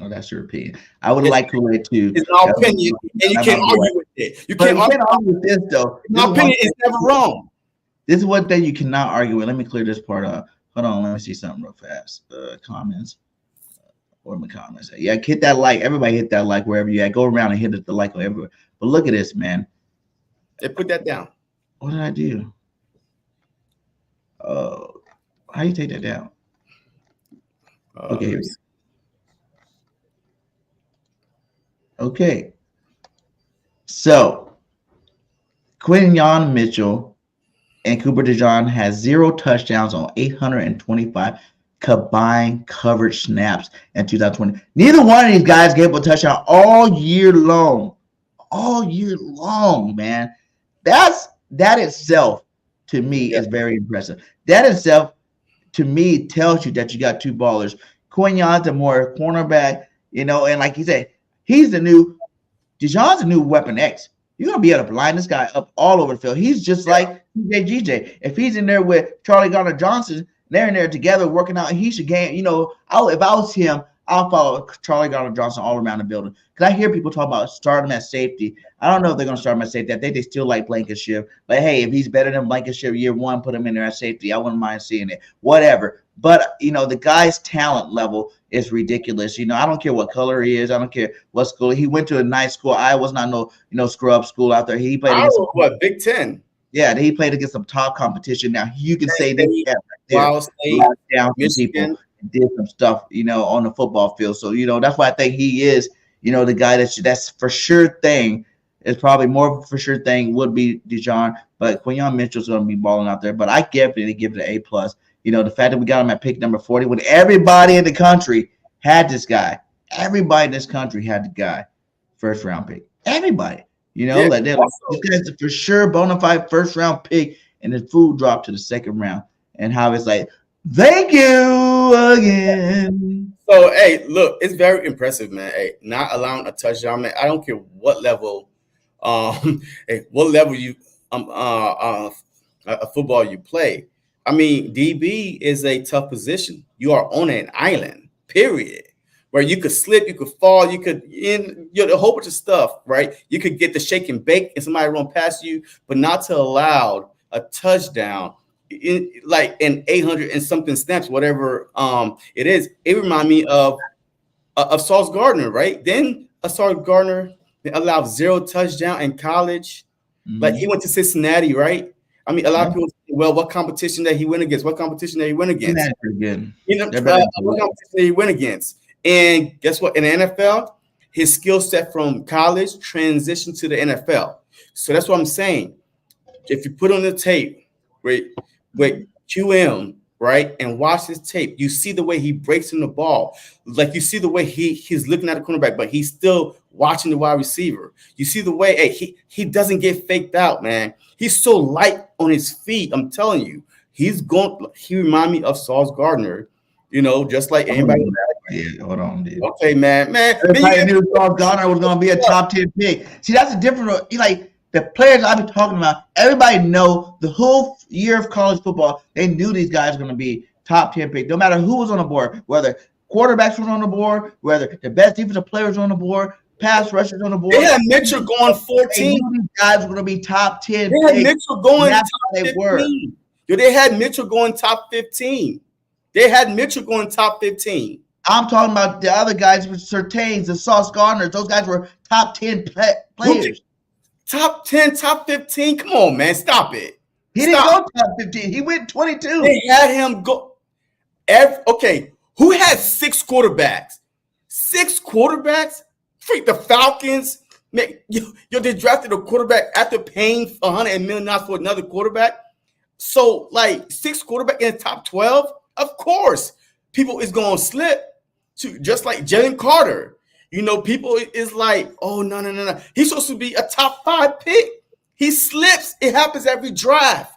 Speaker 1: Oh, that's your opinion. I would like Kool-Aid too.
Speaker 2: It's my opinion, and you can't argue with it. You can't argue with
Speaker 1: this, though.
Speaker 2: My opinion is never wrong.
Speaker 1: This is one thing you cannot argue with. Let me clear this part up. Hold on, let me see something real fast. Comments. Where are my comments at? Yeah, hit that like. Everybody hit that like wherever you at. Go around and hit the like everywhere. But look at this, man.
Speaker 2: They put that down.
Speaker 1: What did I do? How you take that down? Okay, here we go. Okay. So, Quinyon Mitchell and Cooper DeJean has 0 touchdowns on 825 combined coverage snaps in 2020. Neither one of these guys gave up a touchdown all year long. All year long, man. That itself to me is very impressive. That itself to me tells you that you got two ballers. Quignon's a more cornerback, and like you said, DeJean's the new Weapon X. You're going to be able to line this guy up all over the field. He's just like GJ. If he's in there with Charlie Gardner-Johnson, they're in there together working out, he should gain. If I was him, I'll follow Charlie Gardner-Johnson all around the building. Because I hear people talk about starting him at safety. I don't know if they're going to start him at safety. I think they still like Blankenship. But, hey, if he's better than Blankenship year one, put him in there at safety. I wouldn't mind seeing it. Whatever. But, the guy's talent level is ridiculous. I don't care what color he is. I don't care what school. He went to a nice school. Iowa's not no scrub school out there. He played against
Speaker 2: Big Ten?
Speaker 1: Yeah, he played against some top competition. Now, you can say they
Speaker 2: Ohio State,
Speaker 1: down Michigan. Did some stuff, on the football field. So, that's why I think he is, the guy that's for sure thing. Is probably more for sure thing would be DeJean, but Quinyon Mitchell's going to be balling out there. But I definitely give it an A+. The fact that we got him at pick number 40 when everybody in the country had this guy. Everybody in this country had the guy, first round pick. Everybody, this guy's for sure bona fide first round pick, and his food dropped to the second round. And how it's like, thank you again.
Speaker 2: So, hey, look, it's very impressive, man. Hey, not allowing a touchdown, man. I don't care what level, what level you a football you play. I mean, DB is a tough position. You are on an island, period, where you could slip, you could fall, you could a whole bunch of stuff, right? You could get the shake and bake and somebody run past you, but not to allow a touchdown in 800 and something snaps, whatever it is. It reminded me of Sauce Gardner, right? Then Sauce Gardner allowed 0 touchdown in college. Mm-hmm. Like he went to Cincinnati, right? I mean, a lot of people say, well, what competition that he went against? What competition that he went against?
Speaker 1: That's pretty good.
Speaker 2: What competition that he went against? And guess what? In the NFL, his skill set from college transitioned to the NFL. So that's what I'm saying. If you put on the tape with QM, right, and watch his tape, you see the way he breaks in the ball. Like you see the way he's looking at the cornerback, but he's still watching the wide receiver. You see the way he doesn't get faked out, man. He's so light on his feet. I'm telling you, he remind me of Sauce Gardner, just like anybody.
Speaker 1: Yeah, hold on, dude.
Speaker 2: Okay, man.
Speaker 1: Everybody knew Sauce Gardner was going to be a top 10 pick. See, that's a different, the players I've been talking about, everybody know the whole year of college football, they knew these guys were going to be top 10 picks, no matter who was on the board, whether quarterbacks were on the board, whether the best defensive players were on the board, pass rushers on the board.
Speaker 2: They had Mitchell going 14.
Speaker 1: They knew these guys were going to be top 10
Speaker 2: They had Mitchell going top
Speaker 1: 15.
Speaker 2: They had Mitchell going top 15. They had Mitchell going top 15.
Speaker 1: I'm talking about the other guys with Surtains, the Sauce Gardners. Those guys were top 10 players.
Speaker 2: Top 10, top 15. Come on, man. Stop it.
Speaker 1: He didn't go top 15. He went 22.
Speaker 2: They had him go. Okay. Who had 6 quarterbacks? 6 quarterbacks? Freak the Falcons. Man, they drafted a quarterback after paying $100 million for another quarterback. So, 6 quarterback in the top 12? Of course. People is going to slip to just like Jalen Carter. People is like, oh, no. He's supposed to be a top 5 pick. He slips. It happens every draft.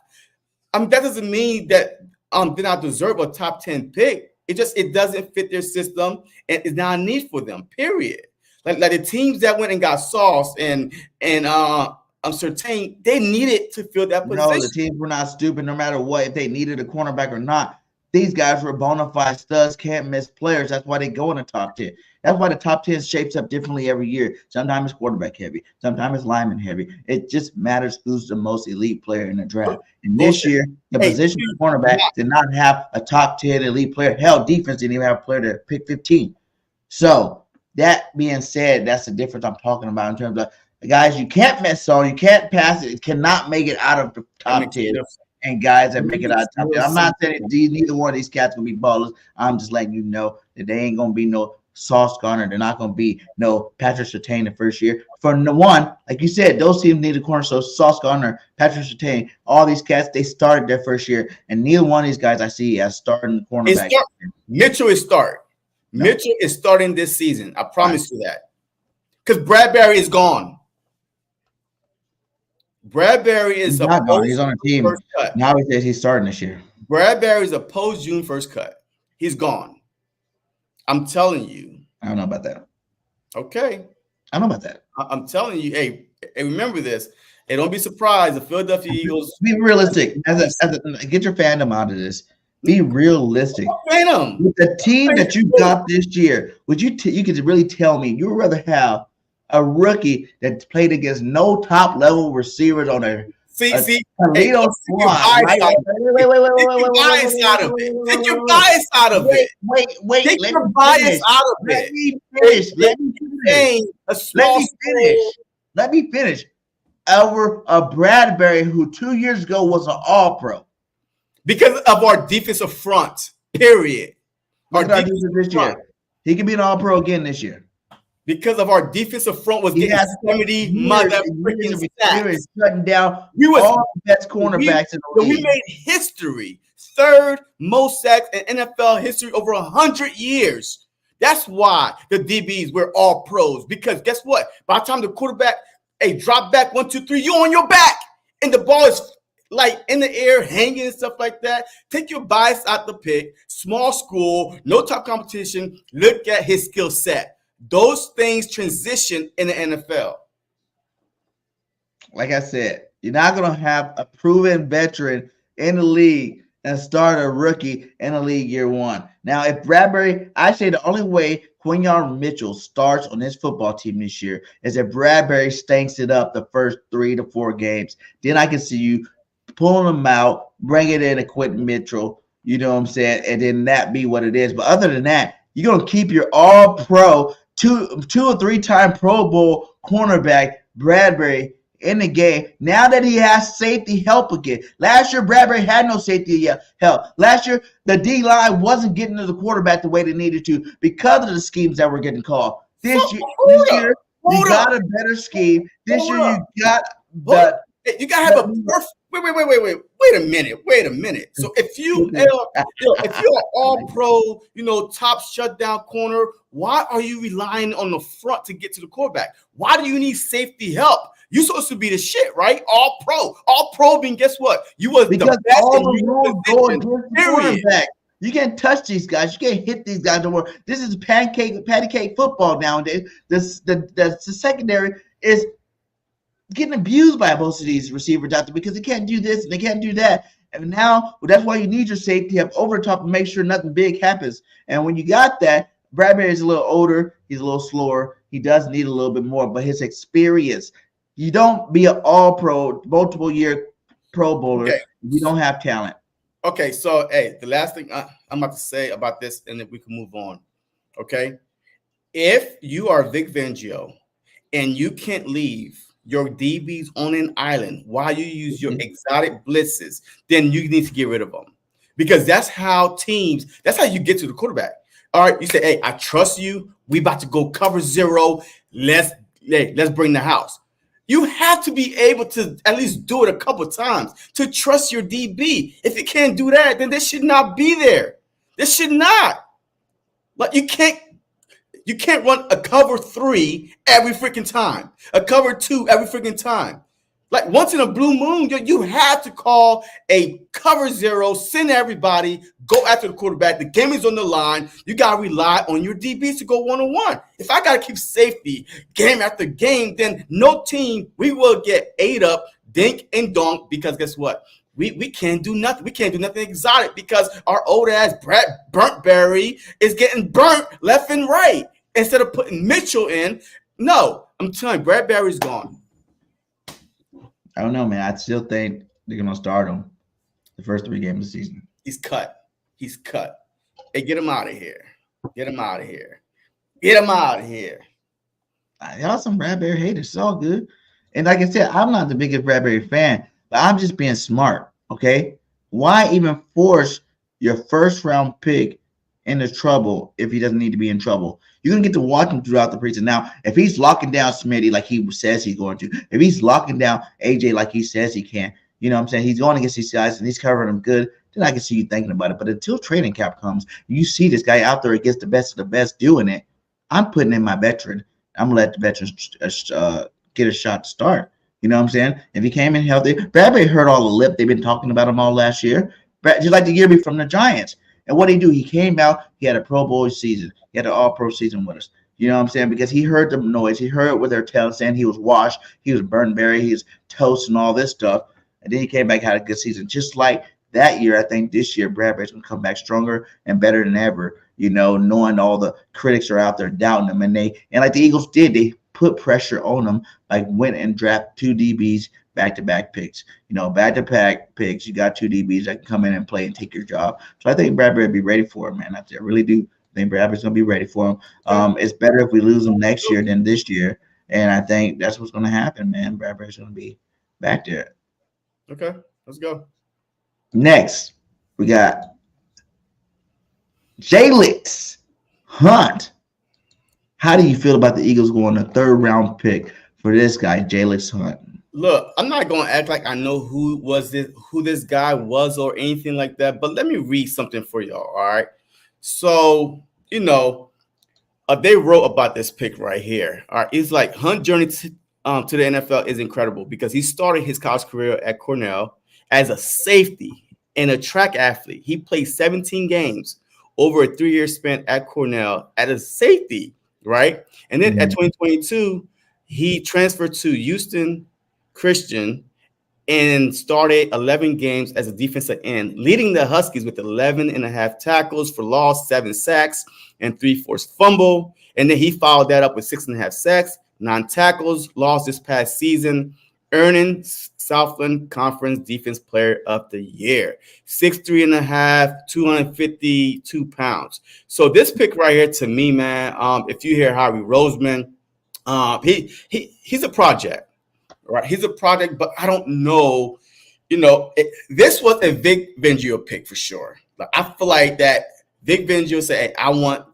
Speaker 2: I mean, that doesn't mean that they not deserve a top 10 pick. It doesn't fit their system, and it's not a need for them, period. Like the teams that went and got Sauce and Surtain, they needed to fill that position.
Speaker 1: No, the teams were not stupid no matter what, if they needed a cornerback or not. These guys were bona fide studs, can't miss players. That's why they go in the top 10. That's why the top 10 shapes up differently every year. Sometimes it's quarterback heavy. Sometimes it's lineman heavy. It just matters who's the most elite player in the draft. And this year, the position of cornerback did not have a top 10 elite player. Hell, defense didn't even have a player to pick 15. So that being said, that's the difference I'm talking about in terms of the guys you can't miss on, you can't pass it, cannot make it out of the top 10. And guys that make it out of top 10. I'm not saying neither one of these cats gonna be ballers. I'm just letting you know that they ain't gonna be no Sauce Gardner. They're not going to be no Patrick Surtain the first year. For the one, like you said, those teams need a corner. So Sauce Gardner, Patrick Surtain, all these cats, they started their first year, and neither one of these guys I see as starting cornerback.
Speaker 2: Mitchell is starting. No. Mitchell is starting this season. I promise you that. Because Bradbury is gone. Bradbury is
Speaker 1: not gone. He's on a team. First cut. Now he says he's starting this year.
Speaker 2: Bradbury is a post-June first cut. He's gone. I'm telling you.
Speaker 1: I don't know about that.
Speaker 2: Okay.
Speaker 1: I don't know about that.
Speaker 2: I'm telling you. Hey, remember this. Hey, don't be surprised. The Philadelphia Eagles.
Speaker 1: Be realistic. Get your fandom out of this. Be realistic.
Speaker 2: Phantom.
Speaker 1: With the team that you got this year, would you could really tell me you would rather have a rookie that played against no top level receivers on a Toledo squad?
Speaker 2: Wait. Take your bias out of it.
Speaker 1: Wait.
Speaker 2: Take your bias out of it.
Speaker 1: Let me finish. Over Bradbury, who 2 years ago was an All-Pro.
Speaker 2: Because of our defensive front, period.
Speaker 1: Our defensive this year. He can be an All-Pro again this year.
Speaker 2: Because of our defensive front was getting 70 mother freaking sacks.
Speaker 1: Shutting down all the best cornerbacks in the league.
Speaker 2: We made history. Third most sacks in NFL history over 100 years. That's why the DBs were all pros. Because guess what? By the time the quarterback, drop back 1, 2, 3, you're on your back. And the ball is like in the air, hanging and stuff like that. Take your bias out the pick. Small school, no top competition. Look at his skill set. Those things transition in the NFL.
Speaker 1: Like I said, you're not going to have a proven veteran in the league and start a rookie in the league year one. Now, if Bradbury, I say the only way Quinyon Mitchell starts on this football team this year is if Bradbury stinks it up the first 3 to 4 games. Then I can see you pulling him out, bring it in a Quentin Mitchell, you know what I'm saying, and then that be what it is. But other than that, you're going to keep your all-pro, two or 3-time Pro Bowl cornerback Bradbury in the game now that he has safety help again. Last year, Bradbury had no safety help. Last year, the D-line wasn't getting to the quarterback the way they needed to because of the schemes that were getting called. This year, you got a better scheme. This year, you got the –
Speaker 2: you gotta have a perfect. Wait a minute. So if you're an all-pro, top shutdown corner, why are you relying on the front to get to the quarterback? Why do you need safety help? You're supposed to be the shit, right? All pro being, guess what? You was
Speaker 1: because
Speaker 2: the best
Speaker 1: all
Speaker 2: in
Speaker 1: the
Speaker 2: your
Speaker 1: rules go against the
Speaker 2: period.
Speaker 1: quarterback. You can't touch these guys. You can't hit these guys no more. This is patty cake football nowadays. The secondary is getting abused by most of these receivers out there because they can't do this and they can't do that. And now that's why you need your safety up over the top and make sure nothing big happens. And when you got that, Bradbury is a little older. He's a little slower. He does need a little bit more, but his experience. You don't be an all-pro, multiple-year Pro Bowler if you don't have talent.
Speaker 2: Okay, so, the last thing I'm about to say about this, and then we can move on, okay? If you are Vic Fangio and you can't leave your DBs on an island while you use your exotic blitzes, then you need to get rid of them. Because that's how you get to the quarterback. All right, you say, hey, I trust you. We about to go cover 0. Let's bring the house. You have to be able to at least do it a couple of times to trust your DB. If you can't do that, then this should not be there. This should not. Like you can't run a cover 3 every freaking time, a cover 2 every freaking time. Like once in a blue moon, you have to call a cover 0, send everybody, go after the quarterback. The game is on the line. You got to rely on your DBs to go one-on-one. If I got to keep safety game after game, then no team, we will get ate up, dink and dunk because guess what? We can't do nothing. We can't do nothing exotic because our old ass Burntberry is getting burnt left and right instead of putting Mitchell in. No, I'm telling you, Bradbury's gone.
Speaker 1: I don't know, man. I still think they're going to start him the first 3 games of the season.
Speaker 2: He's cut. Hey, get him out of here.
Speaker 1: Y'all some Bradbury haters. It's all good. And like I said, I'm not the biggest Bradbury fan, but I'm just being smart, okay? Why even force your first-round pick into trouble if he doesn't need to be in trouble. You're going to get to watch him throughout the preseason. Now, if he's locking down Smitty like he says he's going to, if he's locking down AJ like he says he can, you know what I'm saying? He's going against these guys and he's covering them good. Then I can see you thinking about it. But until training camp comes, you see this guy out there against the best of the best doing it. I'm putting in my veteran. I'm going to let the veterans get a shot to start. You know what I'm saying? If he came in healthy, Bradbury hurt all the lip. They've been talking about him all last year. Just like the year before from the Giants. And what did he do? He came out. He had a Pro Bowl season. He had an All-Pro season with us. You know what I'm saying? Because he heard the noise. He heard what they're telling, saying he was washed. He was Burnberry. He was toast and all this stuff. And then he came back, had a good season. Just like that year, I think this year, Bradbury's going to come back stronger and better than ever, you know, knowing all the critics are out there doubting him. And like the Eagles did, they put pressure on him, like went and drafted 2 DBs, back-to-back picks. You know, back-to-back picks. You got 2 DBs that can come in and play and take your job. So I think Bradbury will be ready for him, man. I really do think Bradbury's going to be ready for him. It's better if we lose him next year than this year. And I think that's what's going to happen, man. Bradbury's going to be back there.
Speaker 2: Okay, let's go.
Speaker 1: Next, we got Jalix Hunt. How do you feel about the Eagles going a 3rd round pick for this guy, Jalix Hunt?
Speaker 2: Look, I'm not going to act like I know who this guy was or anything like that, but let me read something for y'all, all right? So, you know, they wrote about this pick right here. All right, it's like Hunt's journey to the NFL is incredible because he started his college career at Cornell as a safety and a track athlete. He played 17 games over a 3-year span at Cornell as a safety, right? And then at 2022, he transferred to Houston Christian and started 11 games as a defensive end, leading the Huskies with 11.5 tackles for loss, 7 sacks, and 3 forced fumble. And then he followed that up with 6.5 sacks, 9 tackles lost this past season, earning Southland Conference Defense Player of the Year. 6'3.5", 252 pounds. So this pick right here to me, man, if you hear Howie Roseman, he's a project. Right, he's a project, but I don't know. You know, this was a Vic Fangio pick for sure. Like, I feel like that Vic Fangio said, "Hey, I want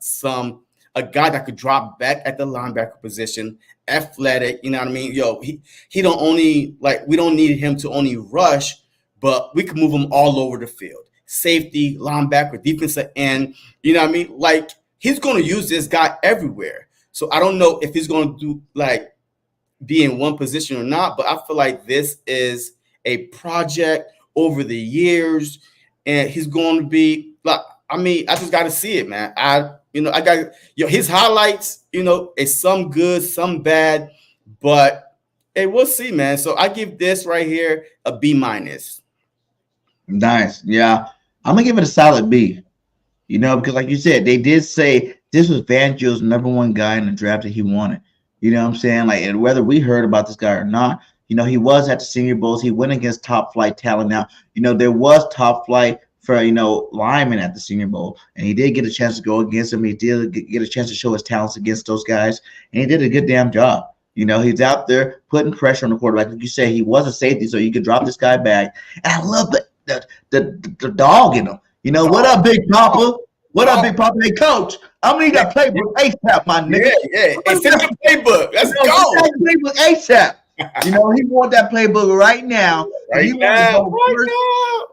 Speaker 2: a guy that could drop back at the linebacker position, athletic." You know what I mean? Yo, he don't only we don't need him to only rush, but we can move him all over the field. Safety, linebacker, defensive end. You know what I mean? Like, he's going to use this guy everywhere. So I don't know if he's going to do be in one position or not, but I feel like this is a project over the years, and he's going to be I just got to see it, man. I got his highlights. It's some good, some bad, but hey, we'll see, man. So I give this right here a B-.
Speaker 1: Nice, yeah. I'm gonna give it a solid B. Because like you said, they did say this was Fangio's #1 guy in the draft that he wanted. You know what I'm saying? And whether we heard about this guy or not, he was at the Senior Bowls. He went against top flight talent. Now, there was top flight for, linemen at the Senior Bowl, and he did get a chance to go against him. He did get a chance to show his talents against those guys, and he did a good damn job. He's out there putting pressure on the quarterback. Like you said, he was a safety, so you could drop this guy back. And I love the dog in him. What up, Big Papa? What up, Big Papa? Hey, Coach, I'm gonna need that playbook ASAP, my nigga.
Speaker 2: Yeah. Hey, send your playbook. Let's go.
Speaker 1: That playbook ASAP. He want that playbook right now.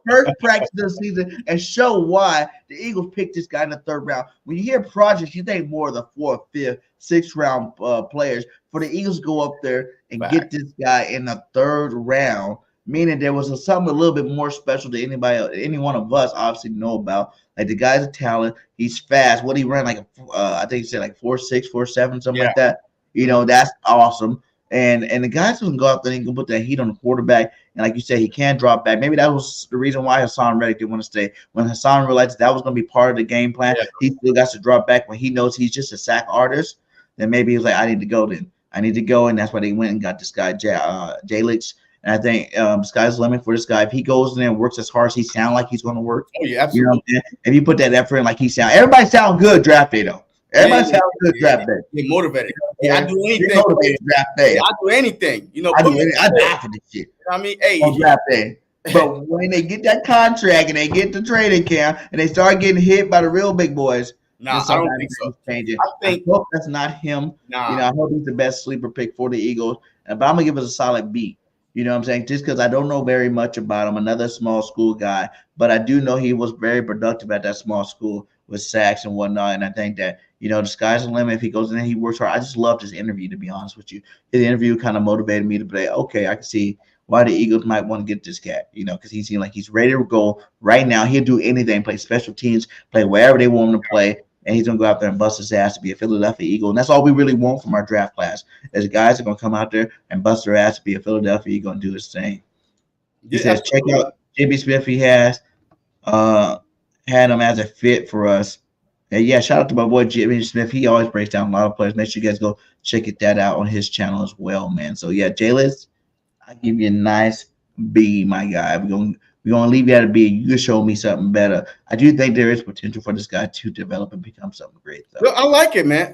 Speaker 1: First practice of the season and show why the Eagles picked this guy in the 3rd round. When you hear projects, you think more of the 4th, 5th, 6th round players. For the Eagles to go up there and get this guy in the 3rd round, meaning there was something a little bit more special to any one of us obviously know about. Like, the guy's a talent. He's fast. What he ran, I think he said 4.6, 4.7, something like that. That's awesome. And the guys doesn't go out there and can put that heat on the quarterback. And like you said, he can drop back. Maybe that was the reason why Hassan Reddick didn't want to stay. When Hassan realized that was going to be part of the game plan, he still got to drop back when he knows he's just a sack artist. Then maybe he was like, I need to go then. I need to go. And that's why they went and got this guy, Jalix. And I think sky's the limit for this guy. If he goes in there and works as hard as he sounds like he's going to work.
Speaker 2: Oh, yeah, absolutely.
Speaker 1: If you put that effort in like he sounds. Everybody sound good draft day, though. Everybody sounds good draft day.
Speaker 2: Get motivated. I do anything.
Speaker 1: Draft day.
Speaker 2: I do anything.
Speaker 1: I die for this shit.
Speaker 2: I mean, hey.
Speaker 1: On draft day. But when they get that contract and they get the training camp and they start getting hit by the real big boys,
Speaker 2: Nah, I don't think so.
Speaker 1: changing.
Speaker 2: I think
Speaker 1: I hope that's not him.
Speaker 2: nah.
Speaker 1: I hope he's the best sleeper pick for the Eagles. But I'm gonna give us a solid B. You know what I'm saying? Just because I don't know very much about him, another small school guy, but I do know he was very productive at that small school with sacks and whatnot. And I think that, the sky's the limit. If he goes in there, he works hard. I just loved his interview, to be honest with you. His interview kind of motivated me to say, okay, I can see why the Eagles might want to get this cat, because he seemed like he's ready to go right now. He'll do anything, play special teams, play wherever they want him to play. And he's going to go out there and bust his ass to be a Philadelphia Eagle. And that's all we really want from our draft class is guys are going to come out there and bust their ass to be a Philadelphia Eagle and do his thing. He says, check out Jimmy Smith. He has had him as a fit for us. And yeah, shout out to my boy Jimmy Smith. He always breaks down a lot of players. Make sure you guys go check that out on his channel as well, man. So yeah, Jaylis, I give you a nice B, my guy. We're gonna leave you at a B. You can show me something better. I do think there is potential for this guy to develop and become something great. So.
Speaker 2: Look, I like it, man.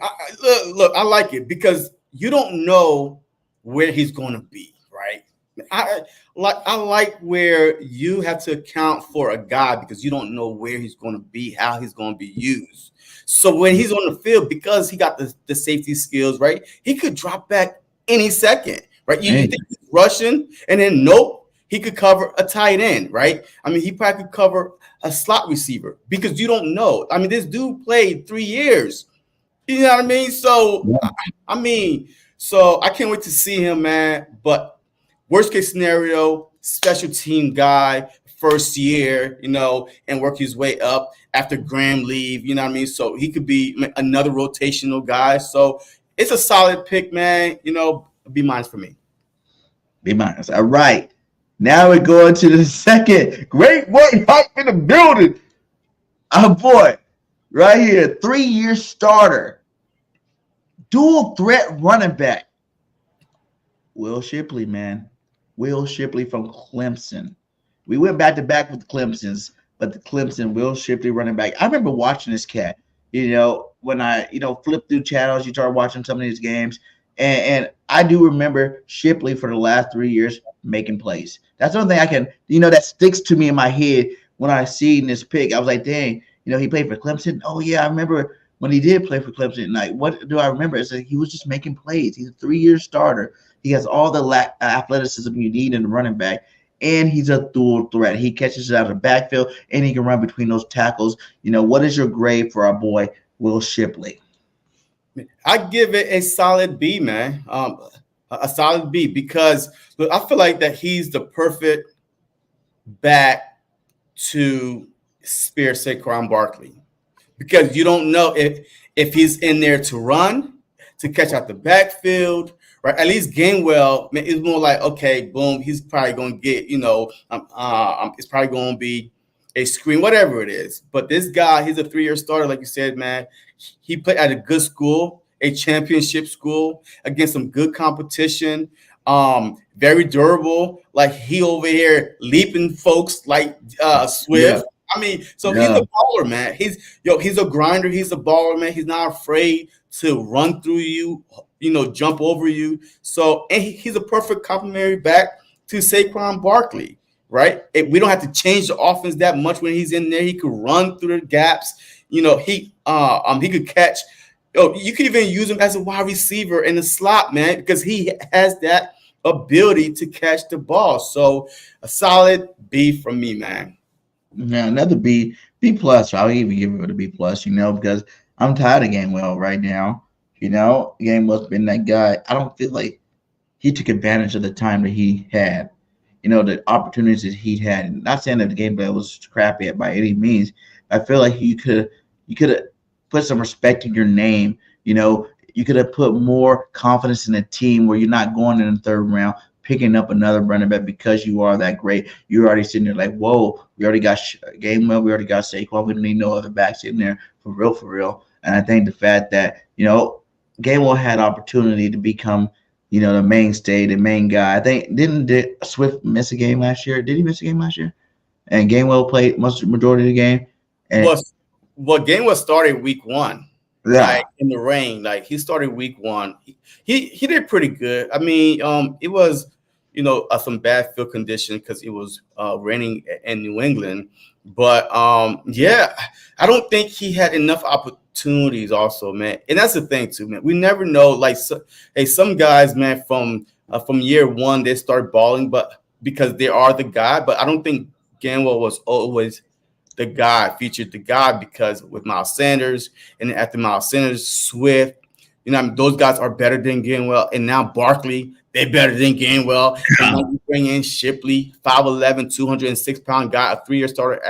Speaker 2: Look, I like it because you don't know where he's going to be, right? I like where you have to account for a guy because you don't know where he's going to be, how he's going to be used. So when he's on the field, because he got the safety skills, right? He could drop back any second, right? You think he's rushing, and then nope. He could cover a tight end, right? I mean, he probably could cover a slot receiver because you don't know. I mean, this dude played 3 years. You know what I mean? So, yeah. So I can't wait to see him, man. But worst case scenario, special team guy, first year, and work his way up after Graham leave. You know what I mean? So he could be another rotational guy. So it's a solid pick, man. B- for me.
Speaker 1: B-. All right. Now we're going to the second great white hype in the building. Our boy, right here, 3-year starter, dual threat running back, Will Shipley, man. Will Shipley from Clemson. We went back to back with the Clemsons, but the Clemson Will Shipley running back. I remember watching this cat, when I, flipped through channels, you start watching some of these games. And I do remember Shipley for the last 3 years making plays. That's the only thing I can, that sticks to me in my head when I seen this pick. I was like, dang, he played for Clemson. Oh, yeah, I remember when he did play for Clemson. Like, what do I remember? It's like he was just making plays. He's a 3-year starter. He has all the athleticism you need in the running back, and he's a dual threat. He catches it out of the backfield, and he can run between those tackles. What is your grade for our boy Will Shipley?
Speaker 2: I give it a solid B, man. A solid B because look, I feel like that he's the perfect back to spear Saquon Barkley because you don't know if he's in there to run, to catch out the backfield, right? At least Gainwell, man, it's more like, okay, boom, he's probably going to get, it's probably going to be a screen, whatever it is. But this guy, he's a 3-year starter, like you said, man. He played at a good school, a championship school, against some good competition. Very durable. Like he over here leaping folks like Swift. Yeah. So he's a baller, man. He's a grinder. He's a baller, man. He's not afraid to run through you, jump over you. So and he's a perfect complementary back to Saquon Barkley. Right? We don't have to change the offense that much when he's in there. He could run through the gaps. He could catch. You could even use him as a wide receiver in the slot, man, because he has that ability to catch the ball. So a solid B from me, man.
Speaker 1: Yeah, another B plus. I'll even give it a B plus, because I'm tired of Gainwell right now. Gainwell's been that guy. I don't feel like he took advantage of the time that he had. The opportunities that he had. Not saying that the game was crappy by any means. I feel like you could have put some respect in your name. You could have put more confidence in the team where you're not going in the third round, picking up another running back because you are that great. You're already sitting there like, whoa, we already got Gainwell, we already got Saquon. We don't need no other backs in there for real. And I think the fact that, Gainwell had opportunity to become the mainstay, the main guy. I think did Swift miss a game last year? Did he miss a game last year? And Gainwell played majority of the game. And
Speaker 2: Gainwell started week 1.
Speaker 1: Yeah.
Speaker 2: Like in the rain. Like he started week 1. He did pretty good. It was, some bad field condition because it was raining in New England. But yeah, I don't think he had enough opportunities also, man. And that's the thing too, man. We never know. Like, some guys, man, from year one, they start balling, but because they are the guy. But I don't think Gainwell was always featured the guy, because with Miles Sanders, and after Miles Sanders, Swift, those guys are better than Gainwell. And now Barkley, they're better than Gainwell. And now you bring in Shipley, 5'11", 206-pound guy, a 3-year starter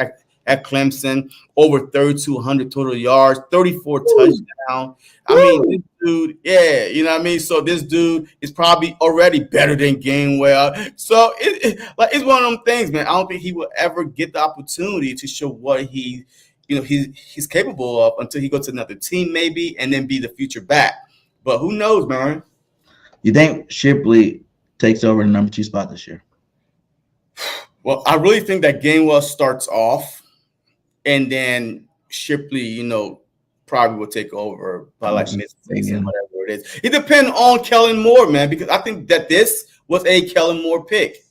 Speaker 2: at Clemson, over 3,200 total yards, 34 touchdowns. I mean, this dude, yeah, you know what I mean? So this dude is probably already better than Gainwell. So it's one of them things, man. I don't think he will ever get the opportunity to show what he's capable of until he goes to another team, maybe, and then be the future back. But who knows, man?
Speaker 1: You think Shipley takes over the number 2 spot this year?
Speaker 2: Well, I really think that Gainwell starts off, and then Shipley, probably will take over by like mid-season, whatever it is. It depends on Kellen Moore, man, because I think that this was a Kellen Moore pick.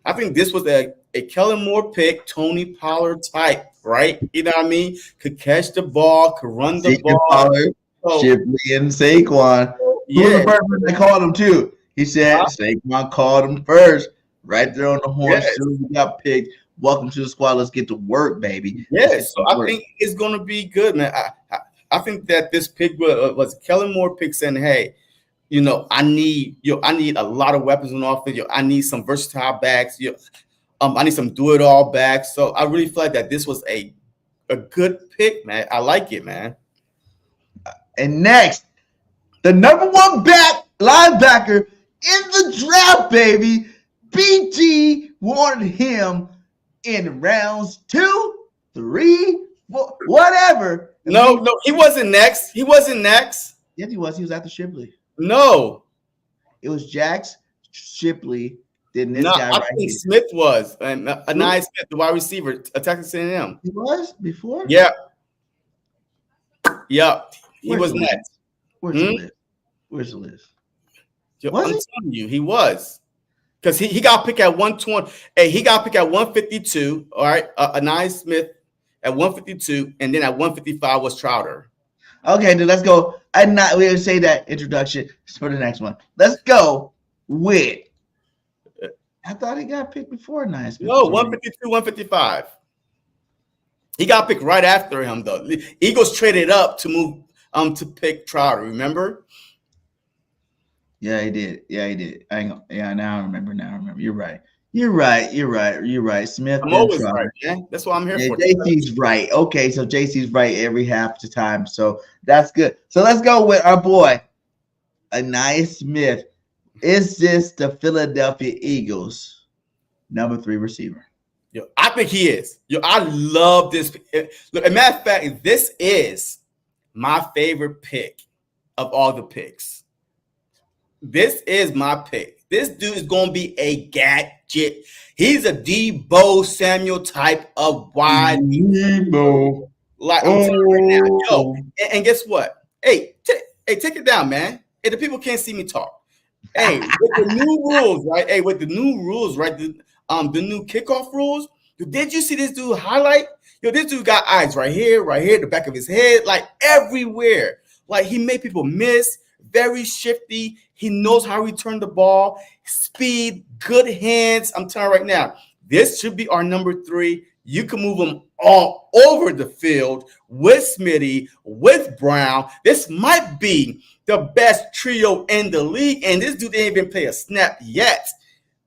Speaker 2: I think this was a Kellen Moore pick, Tony Pollard type, right? You know what I mean? Could catch the ball, could run the ball.
Speaker 1: Pollard, Shipley, and Saquon. Who was the first one they called him too? He said Saquon called him first, right there on the horn. As soon as he got picked, welcome to the squad. Let's get to work, baby.
Speaker 2: Yes, so I think it's going to be good, man. I think that this pick was Kellen Moore pick saying, hey, I need a lot of weapons on offense. I need some versatile backs. I need some do-it-all backs. So I really feel like that this was a good pick, man. I like it, man.
Speaker 1: And next, the number 1 linebacker in the draft, baby. BG wanted him in rounds 2, 3, 4, whatever.
Speaker 2: No, he wasn't next. Yes,
Speaker 1: he was. He was after Shipley.
Speaker 2: No.
Speaker 1: It was Jax, Shipley, then this guy
Speaker 2: I
Speaker 1: right
Speaker 2: think
Speaker 1: here.
Speaker 2: Smith was. And Anaya Smith, the wide receiver, Texas A&M.
Speaker 1: He was before?
Speaker 2: Yeah. He was next.
Speaker 1: Where's the list? Where's the list?
Speaker 2: I'm telling you, he was. Because he got picked at 120. Hey, he got picked at 152. All right. Anaya Smith at 152. And then at 155 was Trouter.
Speaker 1: Okay, then let's go. We'll say that introduction for the next one. Let's go with. I thought he got picked before Anaya Smith.
Speaker 2: No, 152, 155. He got picked right after him, though. Eagles traded up to move to pick Trouter, remember?
Speaker 1: Yeah, he did. Now I remember. You're right. Smith.
Speaker 2: I'm always right, man. That's what I'm here for.
Speaker 1: JC's right. Okay, so JC's right every half the time. So that's good. So let's go with our boy, Anaya Smith. Is this the Philadelphia Eagles number 3 receiver?
Speaker 2: Yo, I think he is. Yo, I love this. Look, as a matter of fact, this is my favorite pick of all the picks. This is my pick. This dude is going to be a gadget. He's a Debo Samuel type of wide.
Speaker 1: Debo.
Speaker 2: Like I'm telling you right now. Yo, and guess what? Hey, take it down, man. Hey, the people can't see me talk. Hey, with the new rules, right? The new kickoff rules. Did you see this dude highlight? Yo, this dude got eyes right here, the back of his head, like everywhere. Like he made people miss. Very shifty. He knows how to return the ball. Speed, good hands. I'm telling you right now, this should be our number 3. You can move him all over the field with Smitty, with Brown. This might be the best trio in the league, and this dude didn't even play a snap yet.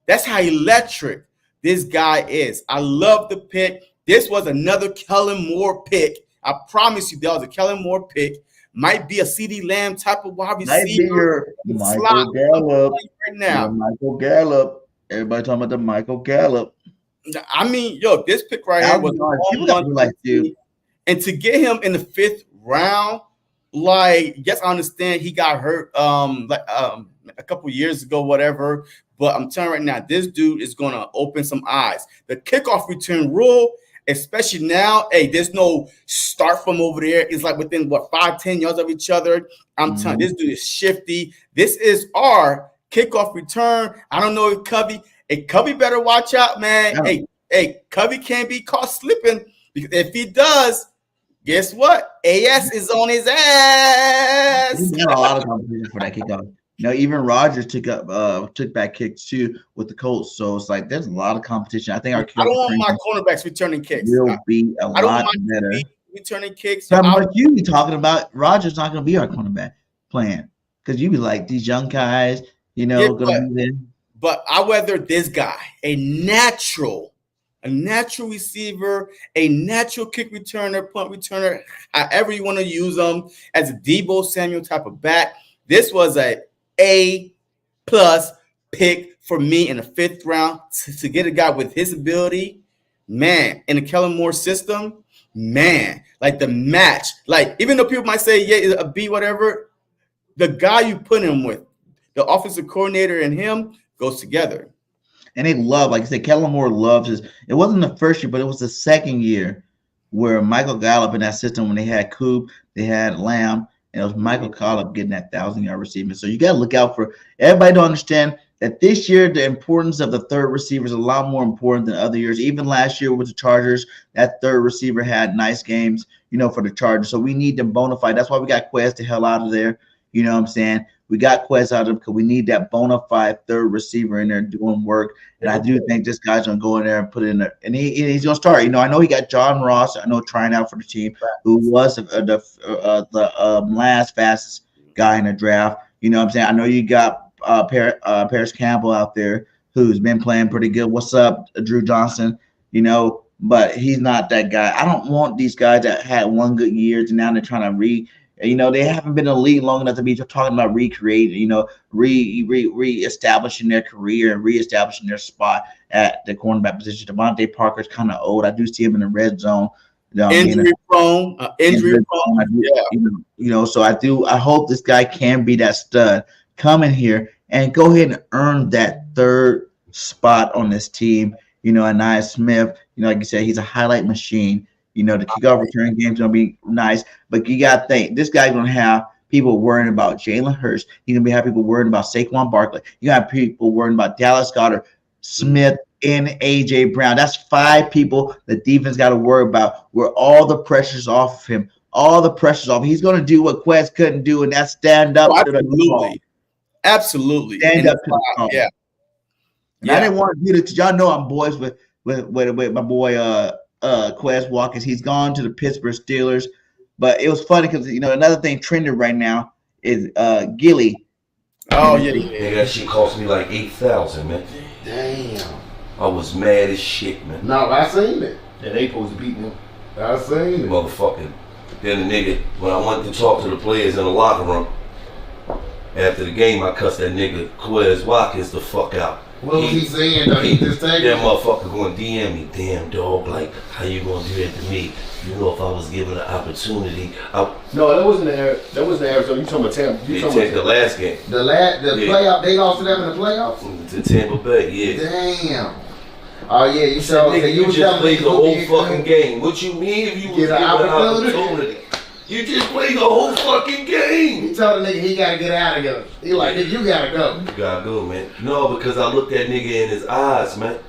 Speaker 2: That's how electric this guy is. I love the pick. This was another Kellen Moore pick. I promise you, that was a Kellen Moore pick. Might be a CeeDee Lamb type of wide receiver.
Speaker 1: Might be your Michael Gallup right now. Michael Gallup. Everybody talking about the Michael Gallup.
Speaker 2: I mean, yo, this pick right here was like, dude. And to get him in the 5th round, like, yes, I understand he got hurt a couple years ago, whatever. But I'm telling you right now, this dude is gonna open some eyes. The kickoff return rule, especially now, hey, there's no start from over there. It's like within 5-10 yards of each other. I'm telling you, this dude is shifty. This is our kickoff return. I don't know if Covey better watch out, man.
Speaker 1: Yeah.
Speaker 2: Hey, Covey can't be caught slipping, because if he does, guess what? AS is on his ass.
Speaker 1: He's got a lot of competition for that kickoff. Even Rodgers took back kicks too with the Colts. So it's like there's a lot of competition. I think our
Speaker 2: I don't want my cornerbacks returning kicks.
Speaker 1: will be a lot better.
Speaker 2: Returning kicks.
Speaker 1: So how much you be talking about? Rodgers not going to be our cornerback playing, because you be like these young guys, going to be there.
Speaker 2: But I whether this guy, a natural receiver, a natural kick returner, punt returner, however you want to use them, as a Deebo Samuel type of back. This was A+ pick for me in the 5th round to get a guy with his ability, man, in the Kellen Moore system, man, like the match. Like, even though people might say, yeah, a B, whatever, the guy you put him with, the offensive coordinator and him, goes together.
Speaker 1: And they love, like I said, Kellen Moore loves his. It wasn't the first year, but it was the second year where Michael Gallup in that system, when they had Coop, they had Lamb, and it was Michael Gallup getting that 1,000-yard receiving. So you got to look out for everybody to understand that this year the importance of the third receiver is a lot more important than other years. Even last year with the Chargers, that third receiver had nice games, for the Chargers. So we need them bona fide. That's why we got Quez the hell out of there. You know what I'm saying? We got Quez out of them because we need that bona fide third receiver in there doing work. And I do think this guy's going to go in there and put it in there. And he's going to start. I know he got John Ross, trying out for the team, who was the last fastest guy in the draft. You know what I'm saying? I know you got Paris Campbell out there who's been playing pretty good. What's up, Drew Johnson? But he's not that guy. I don't want these guys that had one good year and now they're trying to they haven't been in the league long enough to be talking about recreating, re-establishing their career and re-establishing their spot at the cornerback position. Devontae Parker's kind of old. I do see him in the red zone.
Speaker 2: Injury prone.
Speaker 1: So I hope this guy can be that stud. Come in here and go ahead and earn that third spot on this team. Anaya Smith, like you said, he's a highlight machine. The kickoff return game is going to be nice, but you got to think this guy's going to have people worrying about Jalen Hurts. He's going to have people worrying about Saquon Barkley. You have people worrying about Dallas Goedert, Smith, and A.J. Brown. That's 5 people the defense got to worry about, where all the pressure's off of him. All the pressure's off. He's going to do what Quez couldn't do, and that's stand up.
Speaker 2: Absolutely.
Speaker 1: Stand up to the call.
Speaker 2: Yeah.
Speaker 1: And I didn't want to do this because y'all know I'm boys with my boy Quez Watkins. He's gone to the Pittsburgh Steelers, but it was funny because another thing trending right now is Gilly.
Speaker 2: Oh yeah.
Speaker 6: That shit cost me like $8,000, man.
Speaker 7: Damn.
Speaker 6: I was mad as shit, man.
Speaker 7: No, I seen it. Yeah, they supposed to beat him. I seen it.
Speaker 6: Motherfucking. Then the nigga, when I went to talk to the players in the locker room after the game, I cussed that nigga Quez Watkins the fuck out.
Speaker 7: What was he saying though? He just taking
Speaker 6: that motherfucker going DM me, damn dog, like how you gonna do that to me? If I was given an opportunity,
Speaker 7: No, that wasn't the Arizona. You talking about Tampa?
Speaker 6: You talking about the last game?
Speaker 7: The playoff. They lost to them in the playoffs.
Speaker 6: To Tampa Bay, yeah.
Speaker 7: Damn. Oh yeah, you saw.
Speaker 6: Nigga, you just played the whole fucking game. What you mean if you was given an opportunity? You just played the whole fucking game.
Speaker 7: He told the nigga he gotta get out of here. He like, nigga, you gotta go.
Speaker 6: You gotta go, man. No, because I looked that nigga in his eyes, man.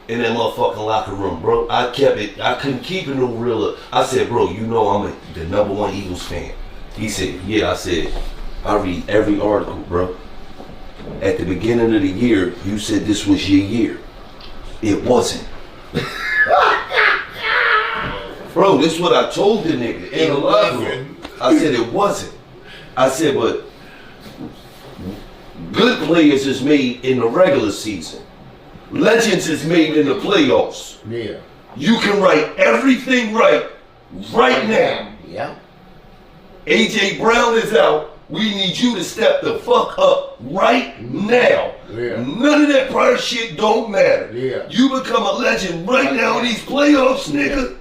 Speaker 6: In that motherfucking locker room, bro. I couldn't keep it no realer. I said, bro, I'm the #1 Eagles fan. He said, yeah. I said, I read every article, bro. At the beginning of the year, you said this was your year. It wasn't. Bro, this is what I told the nigga in the locker room. I said it wasn't. I said, but good players is made in the regular season. Legends is made in the playoffs.
Speaker 7: Yeah.
Speaker 6: You can write everything right now.
Speaker 7: Yeah.
Speaker 6: A.J. Brown is out. We need you to step the fuck up right now.
Speaker 7: Yeah.
Speaker 6: None of that prior shit don't matter.
Speaker 7: Yeah.
Speaker 6: You become a legend right now in these playoffs, nigga.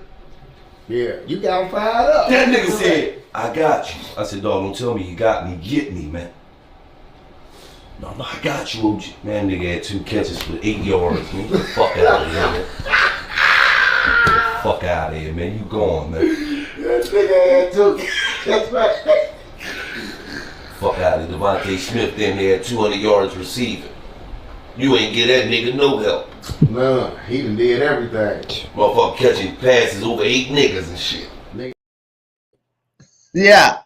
Speaker 7: Yeah. You got him fired up.
Speaker 6: That nigga said, I got you. I said, dog, don't tell me you got me. Get me, man. No, I got you, OG. Man, nigga had 2 catches for 8 yards. Man, get the fuck out of here, man. Get the fuck out of here, man. You gone, man.
Speaker 7: That nigga had 2. That's right.
Speaker 6: fuck out of Devontae Smith. Then they had 200 yards receiving. You ain't get that nigga no help.
Speaker 7: Nah, he done did everything.
Speaker 6: Motherfucker catching passes over 8 niggas and shit.
Speaker 1: Yeah,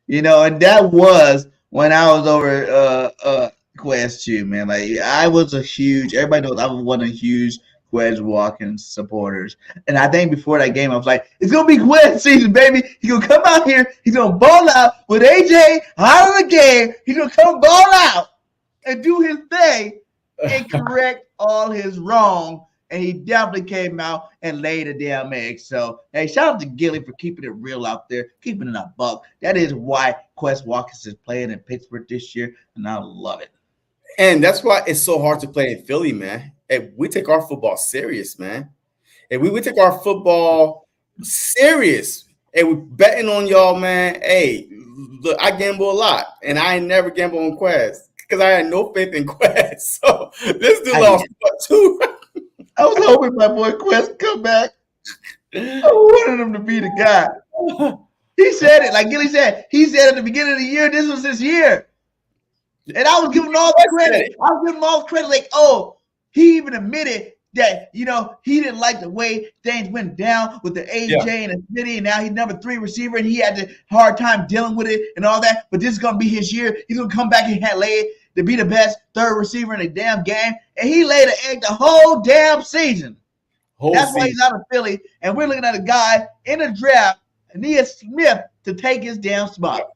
Speaker 1: you know, and that was when I was over Quest 2, man. Like, I was everybody knows I was one of the huge Quest Watkins supporters. And I think before that game, I was like, it's going to be Quest season, baby. He's going to come out here. He's going to ball out with AJ out of the game. He's going to come ball out and do his thing and correct all his wrong. And he definitely came out and laid a damn egg. So, hey, shout out to Gilly for keeping it real out there, keeping it a buck. That is why Quest Watkins is playing in Pittsburgh this year, and I love it.
Speaker 2: And that's why it's so hard to play in Philly, man. And we take our football serious, man. And we take our football serious. And we're betting on y'all, man. Hey, look, I gamble a lot, and I ain't never gamble on Quest because I had no faith in Quest. So this dude lost too.
Speaker 1: I was hoping my boy Quest would come back. I wanted him to be the guy. He said it, like Gilly said. He said at the beginning of the year, this was his year. And I was giving him all the credit. I was giving him all the credit. Like, oh, he even admitted that, you know, he didn't like the way things went down with the AJ and the city. And now he's number 3 receiver, and he had the hard time dealing with it and all that. But this is going to be his year. He's going to come back and lay it to be the best 3rd receiver in the damn game. And he laid an egg the whole damn season. That's why he's out of Philly. And we're looking at a guy in the draft, Nia Smith, to take his damn spot.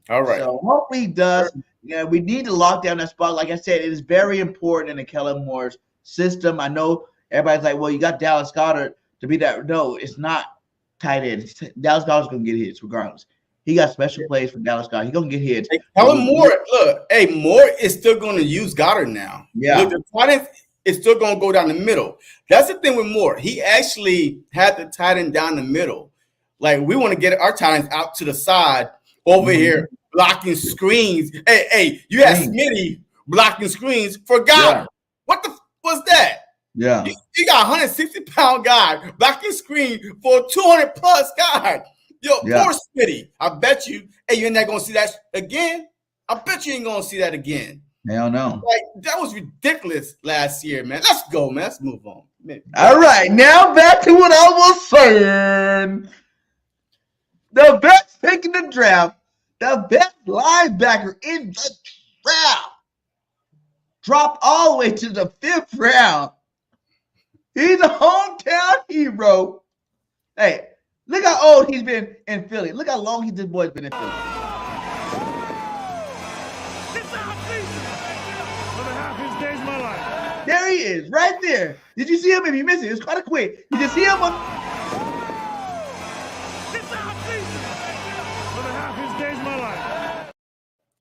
Speaker 2: All right.
Speaker 1: So hopefully he does. Yeah, we need to lock down that spot. Like I said, it is very important in the Kellen Moore's system. I know everybody's like, well, you got Dallas Goedert to be that. No, it's not tight end. Dallas Goedert's going to get hits regardless. He got special plays for Dallas Goedert. He's going to get hits.
Speaker 2: Hey, Kellen Moore, look, hey, Moore is still going to use Goddard now.
Speaker 1: Yeah.
Speaker 2: Look, the tight end is still going to go down the middle. That's the thing with Moore. He actually had the tight end down the middle. Like, we want to get our tight ends out to the side over here blocking screens. Hey, you had Smitty blocking screens for Goddard. What the was that?
Speaker 1: Yeah.
Speaker 2: You got a 160-pound guy blocking screen for a 200-plus guy. Yo, poor Smitty. I bet you, hey, you're not going to see that again. I bet you ain't going to see that again.
Speaker 1: Hell no.
Speaker 2: Like, that was ridiculous last year, man. Let's go, man. Let's move on.
Speaker 1: All right, now back to what I was saying. The best pick in the draft, the best linebacker in the draft, dropped all the way to the 5th round. He's a hometown hero. Hey, look how old he's been in Philly. Look how long this boy's been in Philly. There he is, right there. Did you see him? If you missed it, it was kind of quick. Did you see him?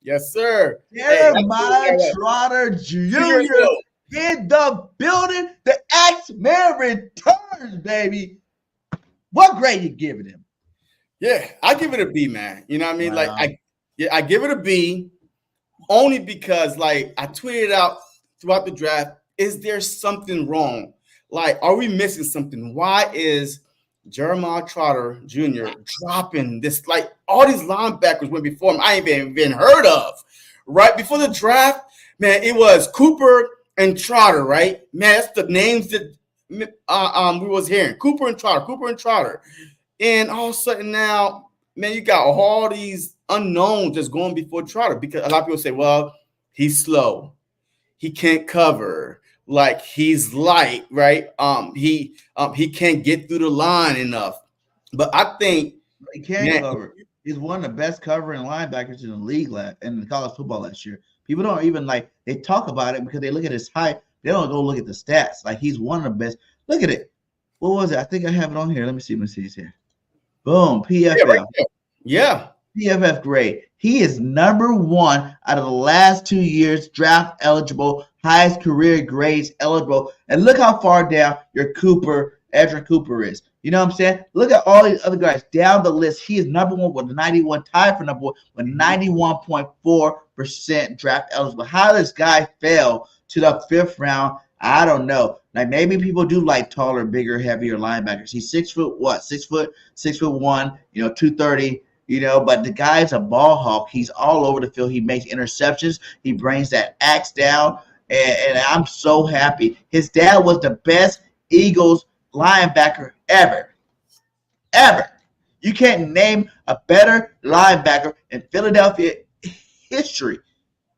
Speaker 2: Yes, sir.
Speaker 1: Jeremiah Trotter Jr. in the building. The X-Men returns, baby. What grade you giving him?
Speaker 2: Yeah, I give it a B, man. You know what I mean? Wow. Like, I give it a B only because, like, I tweeted out throughout the draft, is there something wrong? Like, are we missing something? Why is Jeremiah Trotter Jr. dropping this? Like, all these linebackers went before him I ain't even heard of. Right before the draft, man, it was Cooper and Trotter, right? Man, that's the names that we was hearing. Cooper and Trotter. And all of a sudden now, man, you got all these unknowns just going before Trotter because a lot of people say, well, he's slow. He can't cover. Like, he's light, right? He can't get through the line enough. But I think
Speaker 1: he can cover. He's one of the best covering linebackers in the league in college football last year. People don't even they talk about it because they look at his height. They don't go look at the stats. Like, he's one of the best. Look at it. What was it? I think I have it on here. Let me see. It's here. Boom. PFF.
Speaker 2: Yeah, right there. Yeah.
Speaker 1: PFF grade. He is number 1 out of the last 2 years draft eligible, highest career grades eligible. And look how far down your Edgerrin Cooper is. You know what I'm saying? Look at all these other guys down the list. He is number 1 with 91, tied for number 1 with 91.4% draft eligible. How this guy fell to the 5th round, I don't know. Like, maybe people do like taller, bigger, heavier linebackers. He's 6 foot, 6'1", 230. But the guy's a ball hawk. He's all over the field. He makes interceptions. He brings that axe down, and I'm so happy. His dad was the best Eagles linebacker ever. You can't name a better linebacker in Philadelphia history.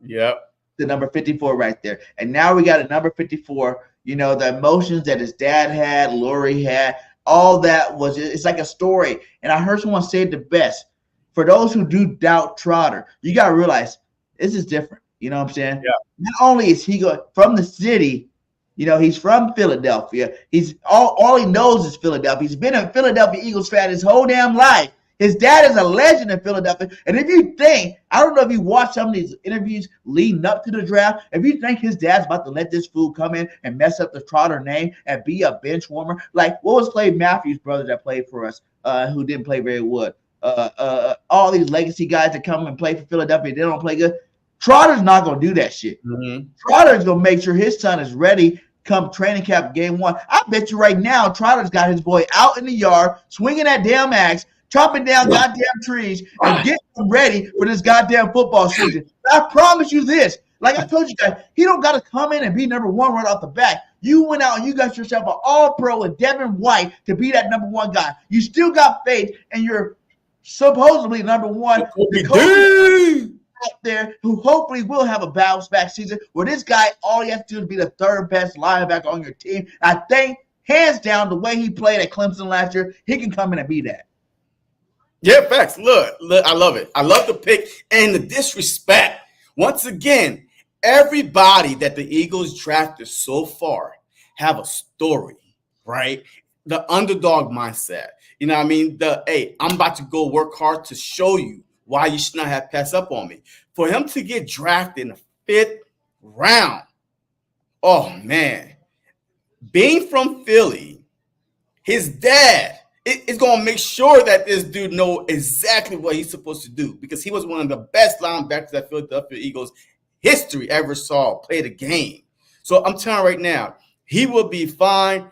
Speaker 2: Yep.
Speaker 1: The number 54 right there. And now we got a number 54. The emotions that his dad had, Lori had, all that it's like a story. And I heard someone say it the best. For those who do doubt Trotter, you got to realize this is different. You know what I'm saying?
Speaker 2: Yeah.
Speaker 1: Not only is he from the city, he's from Philadelphia. He's all he knows is Philadelphia. He's been a Philadelphia Eagles fan his whole damn life. His dad is a legend in Philadelphia. And if you think, I don't know if you watched some of these interviews leading up to the draft, if you think his dad's about to let this fool come in and mess up the Trotter name and be a bench warmer, like what was Clay Matthews' brother that played for us, who didn't play very well? All these legacy guys that come and play for Philadelphia, they don't play good. Trotter's not going to do that shit.
Speaker 2: Mm-hmm.
Speaker 1: Trotter's going to make sure his son is ready come training camp game 1. I bet you right now Trotter's got his boy out in the yard swinging that damn axe, chopping down goddamn trees, and getting him ready for this goddamn football season. I promise you this. Like I told you guys, he don't got to come in and be number 1 right off the bat. You went out and you got yourself an all-pro and Devin White to be that number 1 guy. You still got faith and you're supposedly number 1. Out there who hopefully will have a bounce back season where this guy, all he has to do is be the 3rd best linebacker on your team. I think, hands down, the way he played at Clemson last year, he can come in and be that.
Speaker 2: Yeah, facts. Look, I love it. I love the pick and the disrespect. Once again, everybody that the Eagles drafted so far have a story, right? The underdog mindset. You know what I mean? I'm about to go work hard to show you why you should not have passed up on me. For him to get drafted in the 5th round, oh, man. Being from Philly, his dad is going to make sure that this dude know exactly what he's supposed to do because he was one of the best linebackers that Philadelphia Eagles history ever saw play the game. So I'm telling you right now, he will be fine.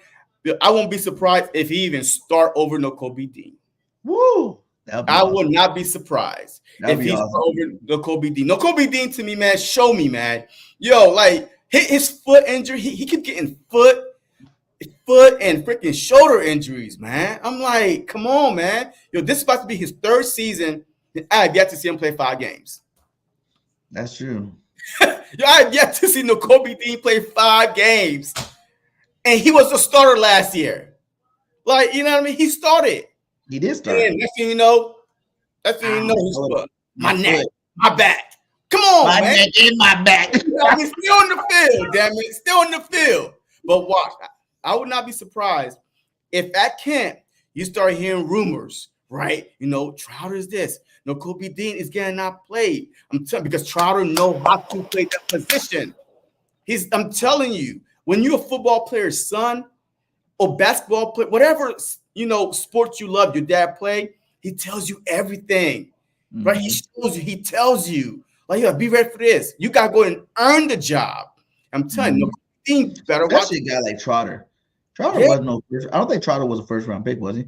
Speaker 2: I won't be surprised if he even start over Nakobe Dean.
Speaker 1: Woo!
Speaker 2: I would not be surprised if he's over Nakobe Dean. Nakobe Dean to me, man, show me, man. Yo, like his foot injury, he kept getting foot and freaking shoulder injuries, man. I'm like, come on, man. Yo, this is about to be his 3rd season. And I have yet to see him play 5 games.
Speaker 1: That's true.
Speaker 2: Yo, I have yet to see Nakobe Dean play 5 games. And he was a starter last year. Like, you know what I mean? He started.
Speaker 1: He did start.
Speaker 2: And next thing you know, he's my neck, my back. Come on,
Speaker 1: my
Speaker 2: man.
Speaker 1: neck in my back.
Speaker 2: He's still in the field, damn it. Still in the field. But watch, I would not be surprised if at camp you start hearing rumors, right? Trotter is this. Nakobe Dean is getting not played. I'm telling because Trotter know how to play that position. I'm telling you, when you're a football player's son or basketball player, whatever sports you love, your dad play, he tells you everything, right? He shows you, he tells you, like, be ready for this. You got to go and earn the job. I'm telling you, Dean better watch.
Speaker 1: Especially a guy like Trotter. Trotter wasn't no first. I don't think Trotter was a 1st round pick, was he?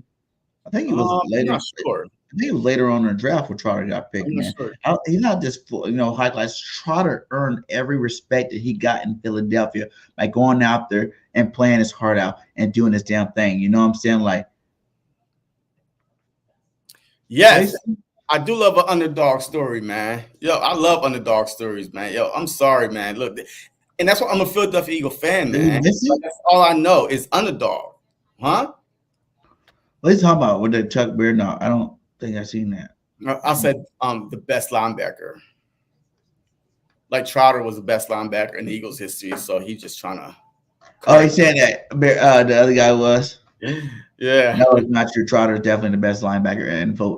Speaker 1: I think he was later.
Speaker 2: I'm not sure.
Speaker 1: I think it was later on in the draft where Trotter got picked, man.
Speaker 2: Sure.
Speaker 1: He's not just high class. Trotter earned every respect that he got in Philadelphia by going out there and playing his heart out and doing his damn thing. You know what I'm saying? Like,
Speaker 2: yes, I do love an underdog story, man. Yo, I love underdog stories, man. Yo, I'm sorry, man. Look, and that's why I'm a Philadelphia Eagle fan, man. That's all I know is underdog. Huh?
Speaker 1: What are you talking about with the Chuck Beard? No, I don't think I've seen that.
Speaker 2: I said the best linebacker. Like Trotter was the best linebacker in the Eagles history, so he's just trying to.
Speaker 1: Oh, he's saying that the other guy was.
Speaker 2: Yeah.
Speaker 1: No, it's not true. Trotter is definitely the best linebacker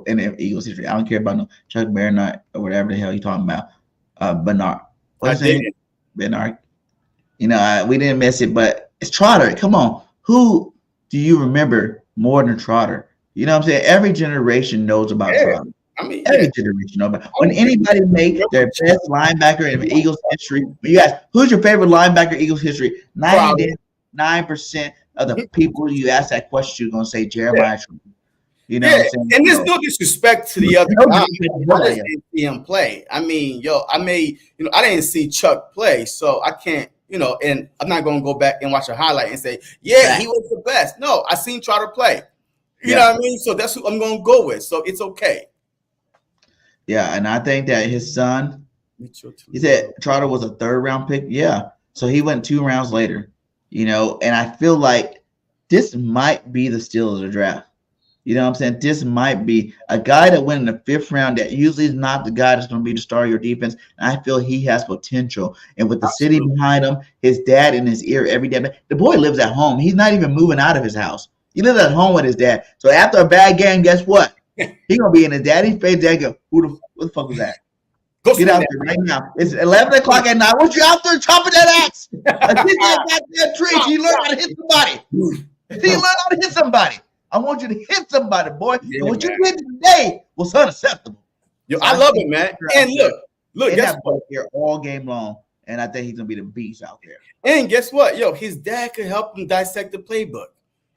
Speaker 1: in the Eagles history. I don't care about no Chuck Beard or whatever the hell you're talking about. Bernard. What's his name? Bernard. We didn't miss it, but it's Trotter. Come on. Who do you remember more than Trotter? You know what I'm saying? Every generation knows about Trotter.
Speaker 2: I mean,
Speaker 1: every generation knows about. When anybody made their best linebacker in Eagles history, when you ask, who's your favorite linebacker in Eagles history? 99% of the people you ask that question, you're going to say Jeremiah. You know
Speaker 2: Yeah,
Speaker 1: what I'm saying?
Speaker 2: and there's
Speaker 1: So,
Speaker 2: no disrespect to the other
Speaker 1: no
Speaker 2: guys.
Speaker 1: disrespect to
Speaker 2: I just
Speaker 1: nobody.
Speaker 2: didn't see him play. I mean, I didn't see Chuck play, so I can't, and I'm not gonna go back and watch a highlight and say, yeah, he was the best. No, I seen Trotter play. You know what I mean? So that's who I'm gonna go with. So it's okay.
Speaker 1: Yeah, and I think that his son, he said Trotter was a 3rd round pick. Yeah. So he went 2 rounds later, and I feel like this might be the steal of the draft. You know what I'm saying? This might be a guy that went in the 5th round that usually is not the guy that's going to be the star of your defense. And I feel he has potential. And with the city behind him, his dad in his ear every day. The boy lives at home. He's not even moving out of his house. He lives at home with his dad. So after a bad game, guess what? He's going to be in his daddy's face. Dad go, what the fuck was that? Get out there right now. It's 11 o'clock at night. I want you out there chopping that axe. That tree. He learned how to hit somebody. He learned how to hit somebody. I want you to hit somebody, boy. Yeah, and what you did today was unacceptable.
Speaker 2: Yo, I love it, man. And look, guess what?
Speaker 1: Here all game long, and I think he's gonna be the beast out there.
Speaker 2: And guess what? Yo, his dad could help him dissect the playbook.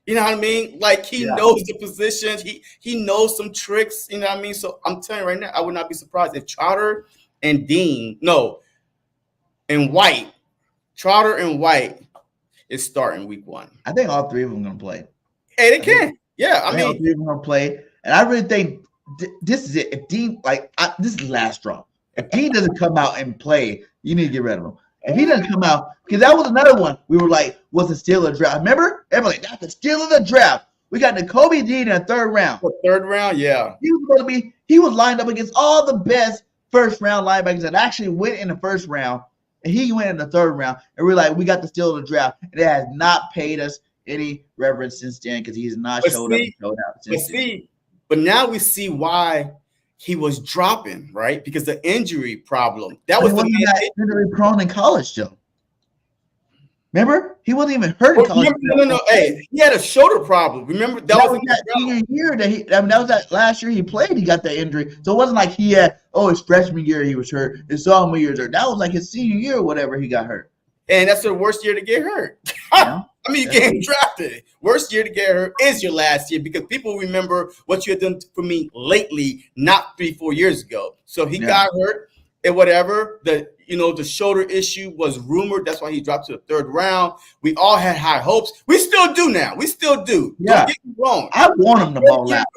Speaker 2: You know what I mean? Like he knows the positions. He knows some tricks. You know what I mean? So I'm telling you right now, I would not be surprised if Trotter and Trotter and White is starting week 1.
Speaker 1: I think all 3 of them are gonna play.
Speaker 2: Hey, they can. Yeah, I mean,
Speaker 1: all 3 of them are gonna play, and I really think this is it. If Dean, this is the last straw. If Dean doesn't come out and play, you need to get rid of him. If he doesn't come out, because that was another one we were like, was the steal of the draft. Remember? Everybody, that's the steal of the draft. We got Nakobe Dean in the 3rd round.
Speaker 2: The 3rd round, yeah.
Speaker 1: He was lined up against all the best 1st round linebackers that actually went in the 1st round, and he went in the 3rd round. And we're like, we got the steal of the draft. And it has not paid us any reverence since then because he's not showed up since then.
Speaker 2: But now we see why he was dropping, right? Because the injury problem. That was the
Speaker 1: injury prone in college, though. Remember? He wasn't even hurt in college.
Speaker 2: No. Hey, he had a shoulder problem. Remember? That was
Speaker 1: that senior year that was that last year he played, he got that injury. So it wasn't like he had, his freshman year he was hurt, his sophomore year was hurt. That was like his senior year or whatever he got hurt.
Speaker 2: And that's the worst year to get hurt. Yeah. I mean, you getting drafted. Worst year to get hurt is your last year because people remember what you had done for me lately, not 3-4 years ago. So he got hurt and whatever. The shoulder issue was rumored. That's why he dropped to the 3rd round. We all had high hopes. We still do now. We still do.
Speaker 1: Yeah.
Speaker 2: Don't get me wrong.
Speaker 1: I want him to ball out.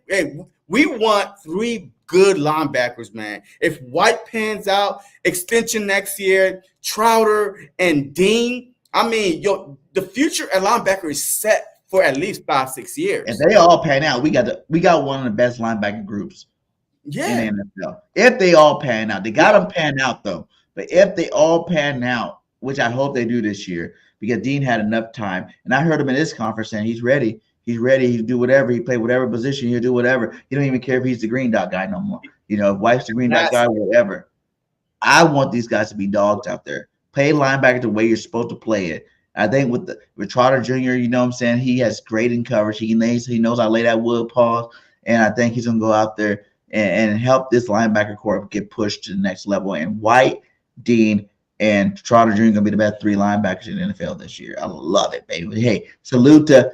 Speaker 2: Hey, we want 3 good linebackers, man. If White pans out, extension next year, Trotter and Dean. I mean, the future at linebacker is set for at least 5-6 years.
Speaker 1: If they all pan out, we got one of the best linebacker groups in the NFL. If they all pan out, they got them pan out though. But if they all pan out, which I hope they do this year, because Dean had enough time, and I heard him in this conference saying he's ready. He's ready. He'll do whatever. He play whatever position. He'll do whatever. He don't even care if he's the green dot guy no more. If White's the green dot guy, whatever. I want these guys to be dogs out there. Play linebacker the way you're supposed to play it. I think with Trotter Jr., you know what I'm saying? He has great in coverage. He knows how to lay that wood paw. And I think he's going to go out there and help this linebacker corps get pushed to the next level. And White, Dean, and Trotter Jr. are going to be the best 3 linebackers in the NFL this year. I love it, baby. Hey, salute to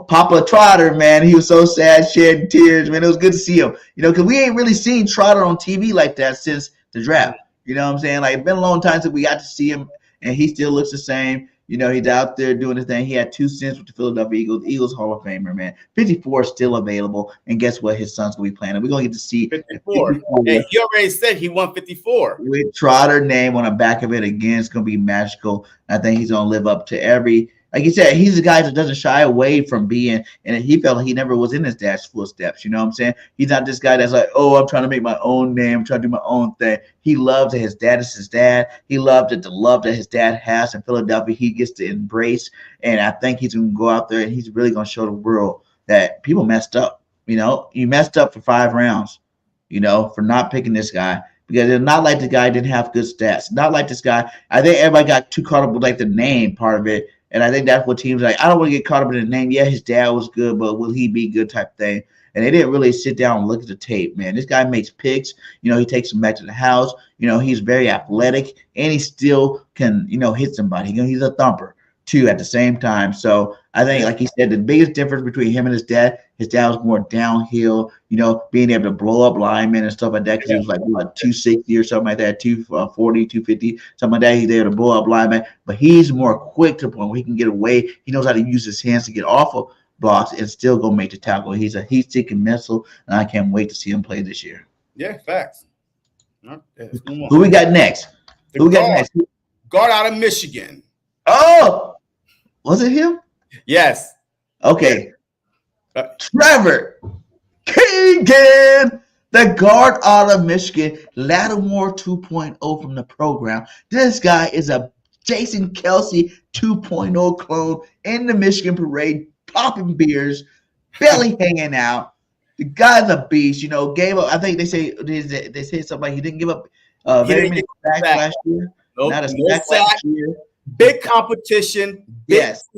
Speaker 1: Papa Trotter, man. He was so sad, shedding tears, man. It was good to see him. Because we ain't really seen Trotter on TV like that since the draft. You know what I'm saying? Like, it's been a long time since we got to see him, and he still looks the same. He's out there doing his thing. He had 2 cents with the Philadelphia Eagles. Eagles Hall of Famer, man. 54 is still available, and guess what? His son's going to be playing. We're going to get to see
Speaker 2: 54. Hey, he already said he won 54.
Speaker 1: With Trotter name on the back of it again, it's going to be magical. I think he's going to live up to every – like you said, he's a guy that doesn't shy away from being – and he felt like he never was in his dad's footsteps. You know what I'm saying? He's not this guy that's like, I'm trying to make my own name. I'm trying to do my own thing. He loves that his dad is his dad. He loved it, the love that his dad has in Philadelphia. He gets to embrace. And I think he's going to go out there and he's really going to show the world that people messed up. You messed up for 5 rounds, for not picking this guy. Because it's not like the guy didn't have good stats. Not like this guy. I think everybody got too caught up with the name part of it. And I think that's what teams like. I don't want to get caught up in the name. Yeah, his dad was good, but will he be good type thing? And they didn't really sit down and look at the tape, man. This guy makes picks. He takes them back to the house. He's very athletic, and he still can, hit somebody. He's a thumper, too, at the same time. So I think, like he said, the biggest difference between him and his dad was more downhill, being able to blow up linemen and stuff like that, because he was like, what, 260 or something like that, 240, 250, something like that. He's able to blow up linemen, but he's more quick to the point where he can get away. He knows how to use his hands to get off of blocks and still go make the tackle. He's a heat-seeking missile, and I can't wait to see him play this year.
Speaker 2: Yeah, facts.
Speaker 1: Who we got next? Who we got next?
Speaker 2: Guard out of Michigan.
Speaker 1: Oh, was it him?
Speaker 2: Yes.
Speaker 1: Okay. Trevor Keegan, the guard out of Michigan, Lattimore 2.0 from the program. This guy is a Jason Kelce 2.0 clone in the Michigan parade, popping beers, belly hanging out. The guy's a beast. Gave up. I think they say something like he didn't give up very many sacks last year.
Speaker 2: Nope,
Speaker 1: Not a sack last year.
Speaker 2: Big competition, big
Speaker 1: yes,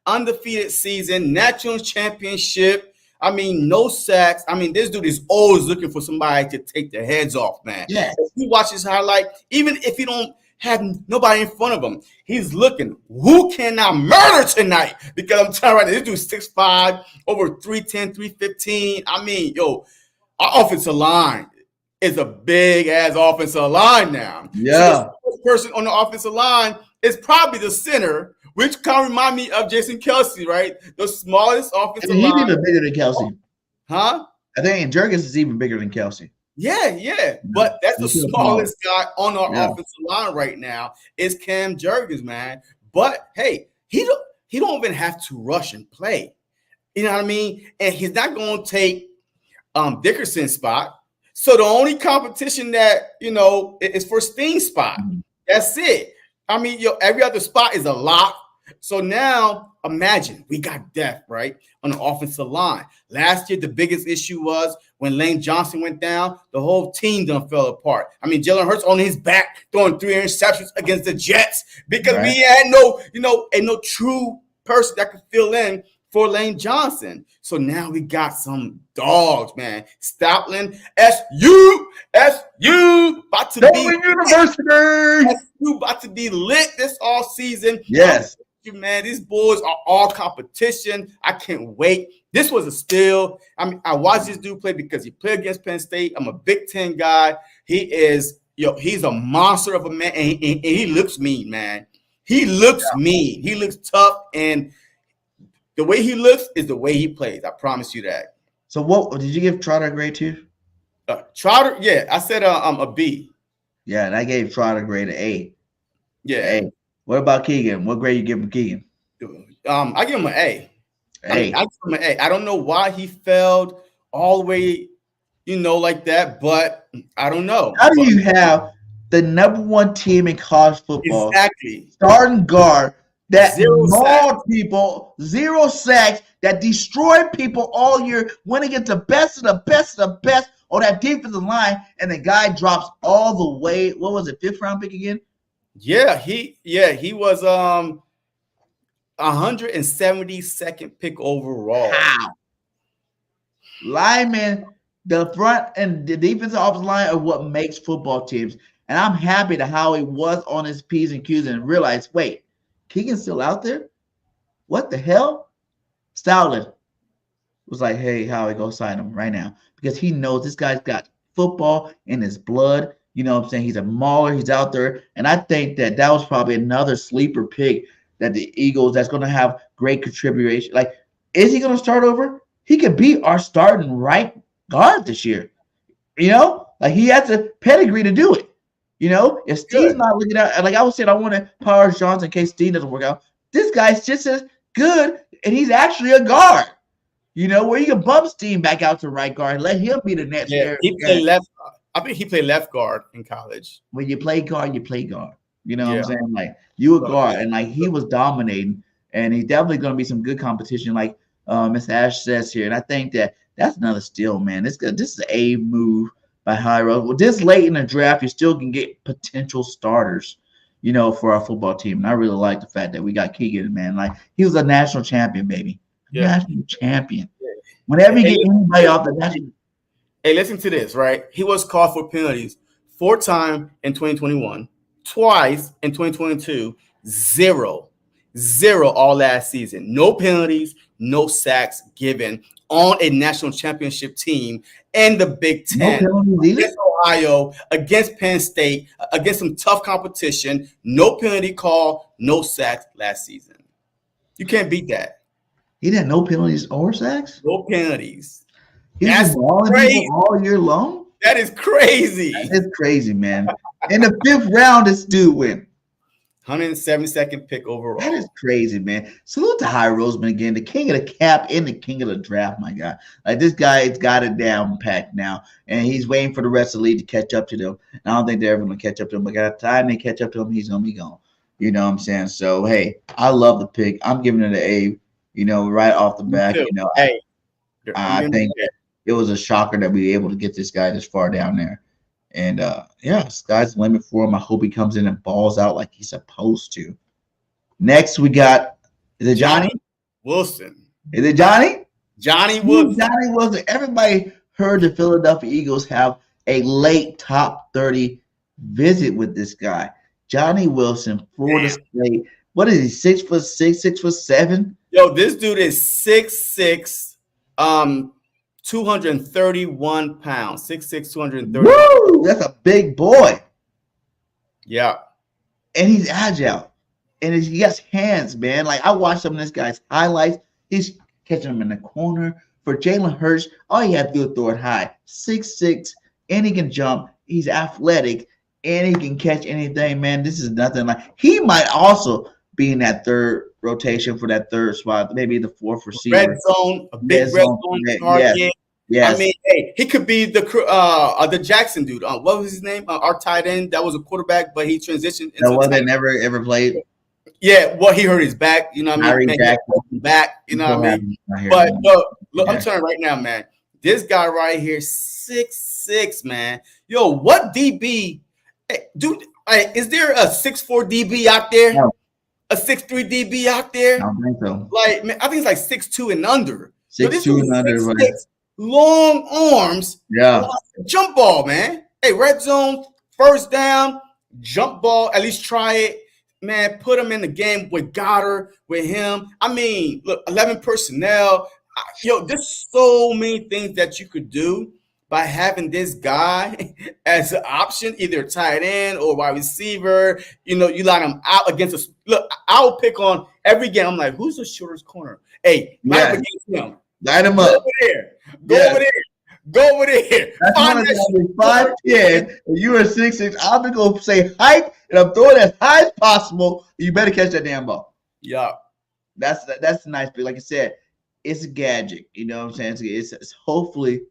Speaker 2: undefeated season, national championship. I mean, no sacks. I mean, this dude is always looking for somebody to take their heads off, man.
Speaker 1: Yes.
Speaker 2: If you watch his highlight, even if he don't have nobody in front of him, he's looking, who can I murder tonight? Because I'm telling you, this dude's 6'5", over 310, 315. I mean, our offensive line is a big-ass offensive line now.
Speaker 1: Yeah.
Speaker 2: So the first person on the offensive line is probably the center, which kind of remind me of Jason Kelce, right? The smallest offensive line.
Speaker 1: He's even bigger than Kelce.
Speaker 2: Huh?
Speaker 1: I think Jurgens is even bigger than Kelce.
Speaker 2: Yeah. But that's the smallest guy on our offensive line right now is Cam Jurgens, man. But hey, he don't even have to rush and play. You know what I mean? And he's not going to take Dickerson's spot. So the only competition that is for Steen's spot. That's it. I mean, every other spot is a lock. So now imagine we got depth, right, on the offensive line. Last year, the biggest issue was when Lane Johnson went down, the whole team done fell apart. I mean, Jalen Hurts on his back throwing 3 interceptions against the Jets because we had no true person that could fill in for Lane Johnson. So now we got some dogs, man. Stoutland, SU, about to be
Speaker 1: University.
Speaker 2: SU about to be lit this all season.
Speaker 1: Yes.
Speaker 2: Man, these boys are all competition. I can't wait. This was a steal. I mean, I watched this dude play because he played against Penn State. I'm a Big Ten guy. He is, he's a monster of a man, and he looks mean, man. He looks mean. He looks tough, and the way he looks is the way he plays. I promise you that.
Speaker 1: So what did you give Trotter a grade too?
Speaker 2: Trotter, yeah, I said a B.
Speaker 1: Yeah, and I gave Trotter a grade an A.
Speaker 2: Yeah.
Speaker 1: A. What about Keegan? What grade you give him Keegan?
Speaker 2: I give him an A. I give him an A. I don't know why he failed all the way, like that, but I don't know.
Speaker 1: How do you have the #1 team in college football starting guard that mauled people, 0 sacks, that destroyed people all year, went against the best of the best of the best on that defensive line, and the guy drops all the way, what was it, 5th round pick again?
Speaker 2: Yeah, he was 172nd pick overall.
Speaker 1: How? Linemen, the front and the defensive offensive line are what makes football teams. And I'm happy that Howie was on his P's and Q's and realized, wait, Keegan's still out there? What the hell? Stoutland was like, hey, Howie, go sign him right now. Because he knows this guy's got football in his blood. You know what I'm saying? He's a mauler. He's out there. And I think that was probably another sleeper pick that the Eagles that's going to have great contribution. Like, is he going to start over? He could be our starting right guard this year. Like he has a pedigree to do it. If Steve's not looking out, like I was saying, I wanted Powers Johnson in case Steve doesn't work out. This guy's just as good, and he's actually a guard. Where you can bump Steve back out to right guard and let him be the next.
Speaker 2: Yeah, he played left. I think he played left guard in college.
Speaker 1: When you play guard, you play guard. You know what I'm saying? Like you a guard, and like he was dominating, and he's definitely going to be some good competition, like Miss Ash says here. And I think that's another steal, man. This is an A move by Howie. Well, this late in the draft, you still can get potential starters, for our football team. And I really like the fact that we got Keegan, man. Like he was a national champion, baby. National champion. Whenever you get anybody off the national.
Speaker 2: Hey, listen to this, right? He was called for penalties 4 times in 2021, twice in 2022, 0 0 all last season. No penalties, no sacks given on a national championship team in the Big
Speaker 1: No
Speaker 2: Ten.
Speaker 1: penalties either?
Speaker 2: Against Ohio, against Penn State, against some tough competition. No penalty call, no sacks last season. You can't beat that.
Speaker 1: He had no penalties or sacks?
Speaker 2: No penalties.
Speaker 1: He's
Speaker 2: That's
Speaker 1: been balling
Speaker 2: crazy.
Speaker 1: people all year long?
Speaker 2: That is crazy.
Speaker 1: It's crazy, man. In the 5th round, this dude went.
Speaker 2: 172nd pick overall.
Speaker 1: That is crazy, man. Salute to Howie Roseman again, the king of the cap and the king of the draft, my God. Like, this guy has got it down packed now, and he's waiting for the rest of the league to catch up to them. And I don't think they're ever going to catch up to him, but by the time they catch up to him, he's going to be gone. You know what I'm saying? So, hey, I love the pick. I'm giving it an A, you know, right off the back. You know,
Speaker 2: hey,
Speaker 1: I think it was a shocker that we were able to get this guy this far down there. And, yeah, sky's the limit for him. I hope he comes in and balls out like he's supposed to. Next, we got, is it Johnny
Speaker 2: Wilson?
Speaker 1: Is it Johnny?
Speaker 2: Johnny Wilson.
Speaker 1: Johnny Wilson. Everybody heard the Philadelphia Eagles have a late top 30 visit with this guy. Johnny Wilson, Florida State. What is he, 6'6", 6'7"?
Speaker 2: Yo, this dude is 6'6", 231 pounds. 6'6", 230.
Speaker 1: Woo! That's a big boy.
Speaker 2: Yeah.
Speaker 1: And he's agile. And he has hands, man. Like, I watched some of this guy's highlights. He's catching them in the corner. For Jalen Hurts, all he had to do is throw it high. 6'6", and he can jump. He's athletic, and he can catch anything, man. This is nothing like. He might also be in that third rotation for that third spot, maybe the fourth receiver.
Speaker 2: Red zone, a big red zone target.
Speaker 1: Yes.
Speaker 2: I mean, hey, he could be the Jackson dude. What was his name? Our tight end that was a quarterback, but he transitioned.
Speaker 1: That wasn't ever played.
Speaker 2: Yeah, well, he hurt his back. You know what I mean? Back. You know what I mean? But look, I'm telling you right now, man. This guy right here, 6'6", man. Yo, what DB? Hey, dude, is there a 6'4" DB out there?
Speaker 1: No.
Speaker 2: A 6'3" DB out there?
Speaker 1: I don't think so.
Speaker 2: Like, man, I think it's like 6'2" and under.
Speaker 1: 6'2" and under, right?
Speaker 2: Long arms.
Speaker 1: Yeah.
Speaker 2: Jump ball, man. Hey, red zone, first down, jump ball. At least try it. Man, put him in the game with Goddard, with him. I mean, look, 11 personnel. Yo, there's so many things that you could do by having this guy as an option, either tight end or wide receiver. You know, you line him out against us. Look, I'll pick on every game. I'm like, who's the shortest corner? Hey, line up against him.
Speaker 1: Line him
Speaker 2: Go
Speaker 1: up.
Speaker 2: over there. Go over there. Go over there.
Speaker 1: That's one of the 5'10", and you are 6'6". I'm gonna go say hike, and I'm throwing as high as possible. You better catch that damn ball.
Speaker 2: Yeah.
Speaker 1: That's a nice pick. Like I said, it's a gadget. You know what I'm saying? It's hopefully.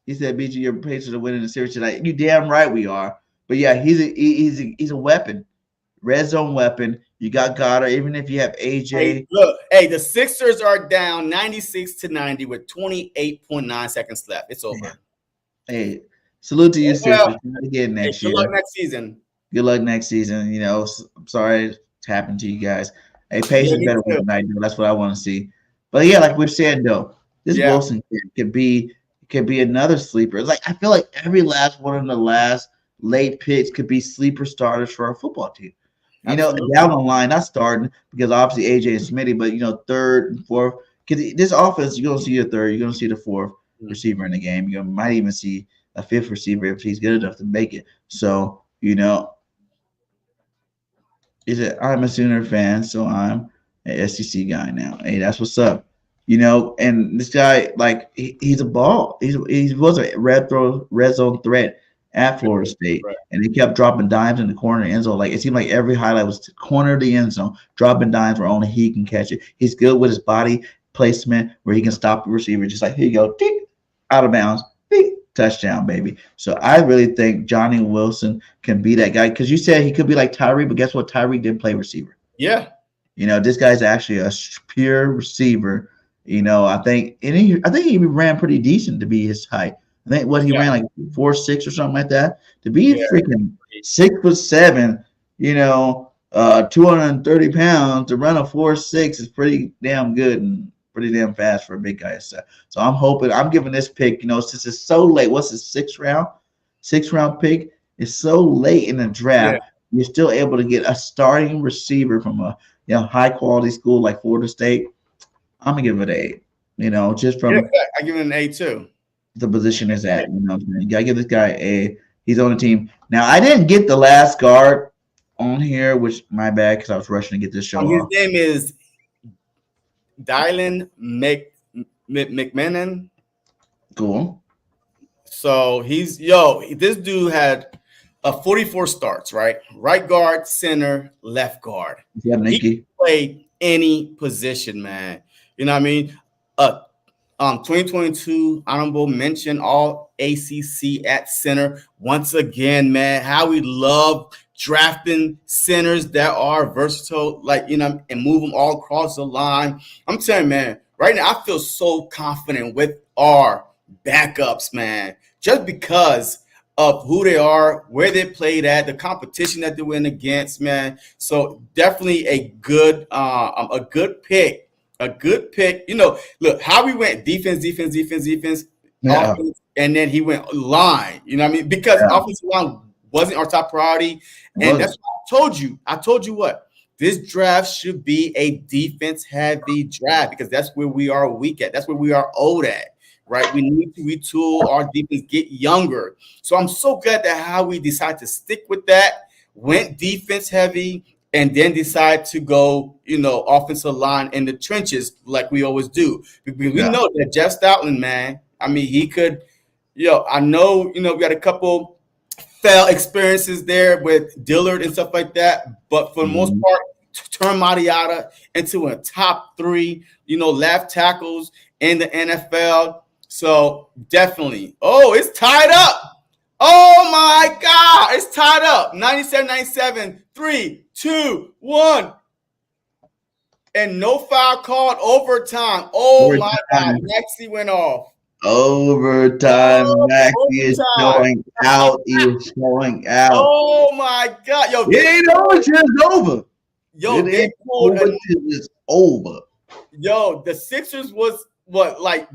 Speaker 1: He said, "BG, your Pacers are winning the series tonight." You damn right we are. But yeah, he's a weapon, red zone weapon. You got Goddard. Even if you have AJ,
Speaker 2: hey, look, hey, the Sixers are down 96-90 with 28.9 seconds left. It's over.
Speaker 1: Hey, salute to you, Sixers. Again next year.
Speaker 2: Good luck next season.
Speaker 1: Good luck next season. You know, I'm sorry it's happened to you guys. Hey, Pacers better win tonight, though. That's what I want to see. But yeah, like we've said though, this Wilson could be another sleeper. It's like I feel like every last one of the last late picks could be sleeper starters for our football team. You know, down the line, not starting because obviously AJ and Smitty, but you know, third and fourth. Because this offense, you're gonna see your third, you're gonna see the fourth receiver in the game. You might even see a fifth receiver if he's good enough to make it. So, you know, I'm a Sooner fan, so I'm an SEC guy now. Hey, that's what's up. You know, and this guy, like, he's a ball. He was a red zone threat at Florida State, and he kept dropping dimes in the corner of the end zone. Like, it seemed like every highlight was to corner of the end zone, dropping dimes where only he can catch it. He's good with his body placement where he can stop the receiver, just like, here you go, ding, out of bounds, ding, touchdown, baby. So I really think Johnny Wilson can be that guy because you said he could be like Tyreek, but guess what? Tyreek didn't play receiver. Yeah. You know, this guy's actually a pure receiver. You know, I think he ran pretty decent to be his height. I think he ran like 4.6 or something like that. To be freaking 6'7", you know, 230 pounds to run a 4.6 is pretty damn good and pretty damn fast for a big guy. So I'm giving this pick, you know, since it's so late. What's the sixth round pick? It's so late in the draft. You're still able to get a starting receiver from a high quality school like Florida State, I'm gonna give it an 8. Just from
Speaker 2: I give it an A too.
Speaker 1: the position is at. You gotta give this guy an A. He's on the team. Now I didn't get the last guard on here, which my bad because I was rushing to get this show
Speaker 2: His
Speaker 1: off.
Speaker 2: name is Dylan McMahon.
Speaker 1: Cool.
Speaker 2: So this dude had 44 starts, right? Right guard, center, left guard.
Speaker 1: Yeah,
Speaker 2: He
Speaker 1: Nikki.
Speaker 2: can play any position, man. You know what I mean? 2022 honorable mention, all ACC at center. Once again, man, how we love drafting centers that are versatile, and move them all across the line. I'm telling you, man, right now I feel so confident with our backups, man, just because of who they are, where they played at, the competition that they went against, man. So definitely a good pick. A good pick. Look how we went defense,
Speaker 1: Yeah.
Speaker 2: offense, and then he went line. You know what I mean? Because offensive line wasn't our top priority. And that's what I told you what? This draft should be a defense-heavy draft because that's where we are weak at. That's where we are old at, right? We need to retool our defense, get younger. So I'm so glad that how we decided to stick with that, went defense-heavy, and then decide to go, offensive line in the trenches like we always do. We know that Jeff Stoutland, man, I mean, he could, I know, we got a couple fail experiences there with Dillard and stuff like that, but for the most part, turn Mariota into a top 3, left tackles in the NFL. So definitely. Oh, it's tied up. Oh my God, it's tied up. 97-97, 3, 2, 1. And no foul called overtime. Oh my God, Maxey went off.
Speaker 1: Overtime. Maxey is showing out. He is showing out.
Speaker 2: Oh my God. Yo,
Speaker 1: it ain't over till it's over.
Speaker 2: They pulled
Speaker 1: till it's over.
Speaker 2: Yo, the Sixers was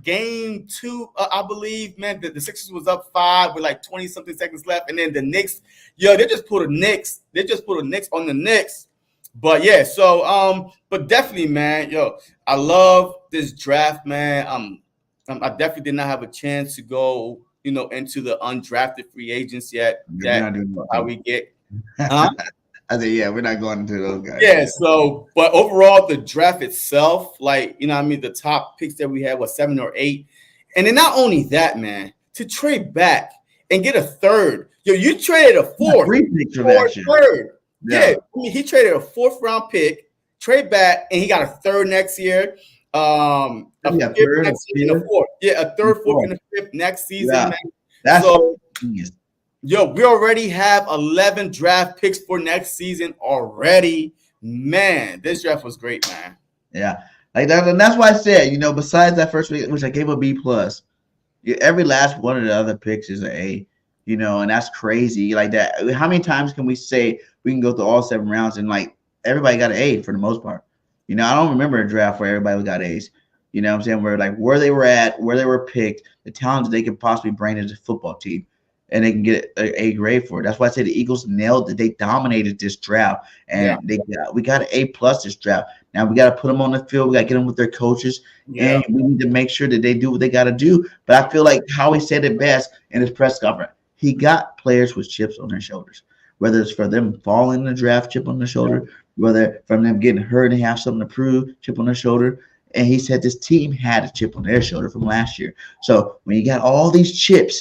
Speaker 2: game 2, I believe, man. The Sixers was up 5 with 20-something seconds left, and then the Knicks, they just put a Knicks. They just put a Knicks on the Knicks. But yeah, so but definitely, man, I love this draft, man. I definitely did not have a chance to go, into the undrafted free agents yet. That's how we get. Huh?
Speaker 1: I said, yeah, we're not going into those guys.
Speaker 2: Yeah, so, but overall, the draft itself, the top picks that we had was 7 or 8. And then not only that, man, to trade back and get a third. You traded a 4th.
Speaker 1: 3 picks from that shit.
Speaker 2: Third. Yeah. I mean, he traded a 4th round pick, trade back, and he got a third next year. A third, next year, and a 4th. Yeah, a third, 4th, and a 5th next season, man.
Speaker 1: That's
Speaker 2: so
Speaker 1: genius.
Speaker 2: We already have 11 draft picks for next season already. Man, this draft was great, man.
Speaker 1: Yeah. Like that, and that's why I said, besides that first week, which I gave a B+, every last one of the other picks is an A, and that's crazy. Like that. How many times can we say we can go through all 7 rounds and everybody got an A for the most part? I don't remember a draft where everybody got A's. You know what I'm saying? Where they were at, where they were picked, the talent that they could possibly bring to the football team. And they can get an A grade for it. That's why I say the Eagles nailed it. They dominated this draft, and we got an A+ this draft. Now we got to put them on the field. We got to get them with their coaches, and we need to make sure that they do what they got to do. But I feel like Howie said it best in his press conference. He got players with chips on their shoulders, whether it's for them falling in the draft, chip on their shoulder, whether from them getting hurt and have something to prove, chip on their shoulder. And he said this team had a chip on their shoulder from last year. So when you got all these chips.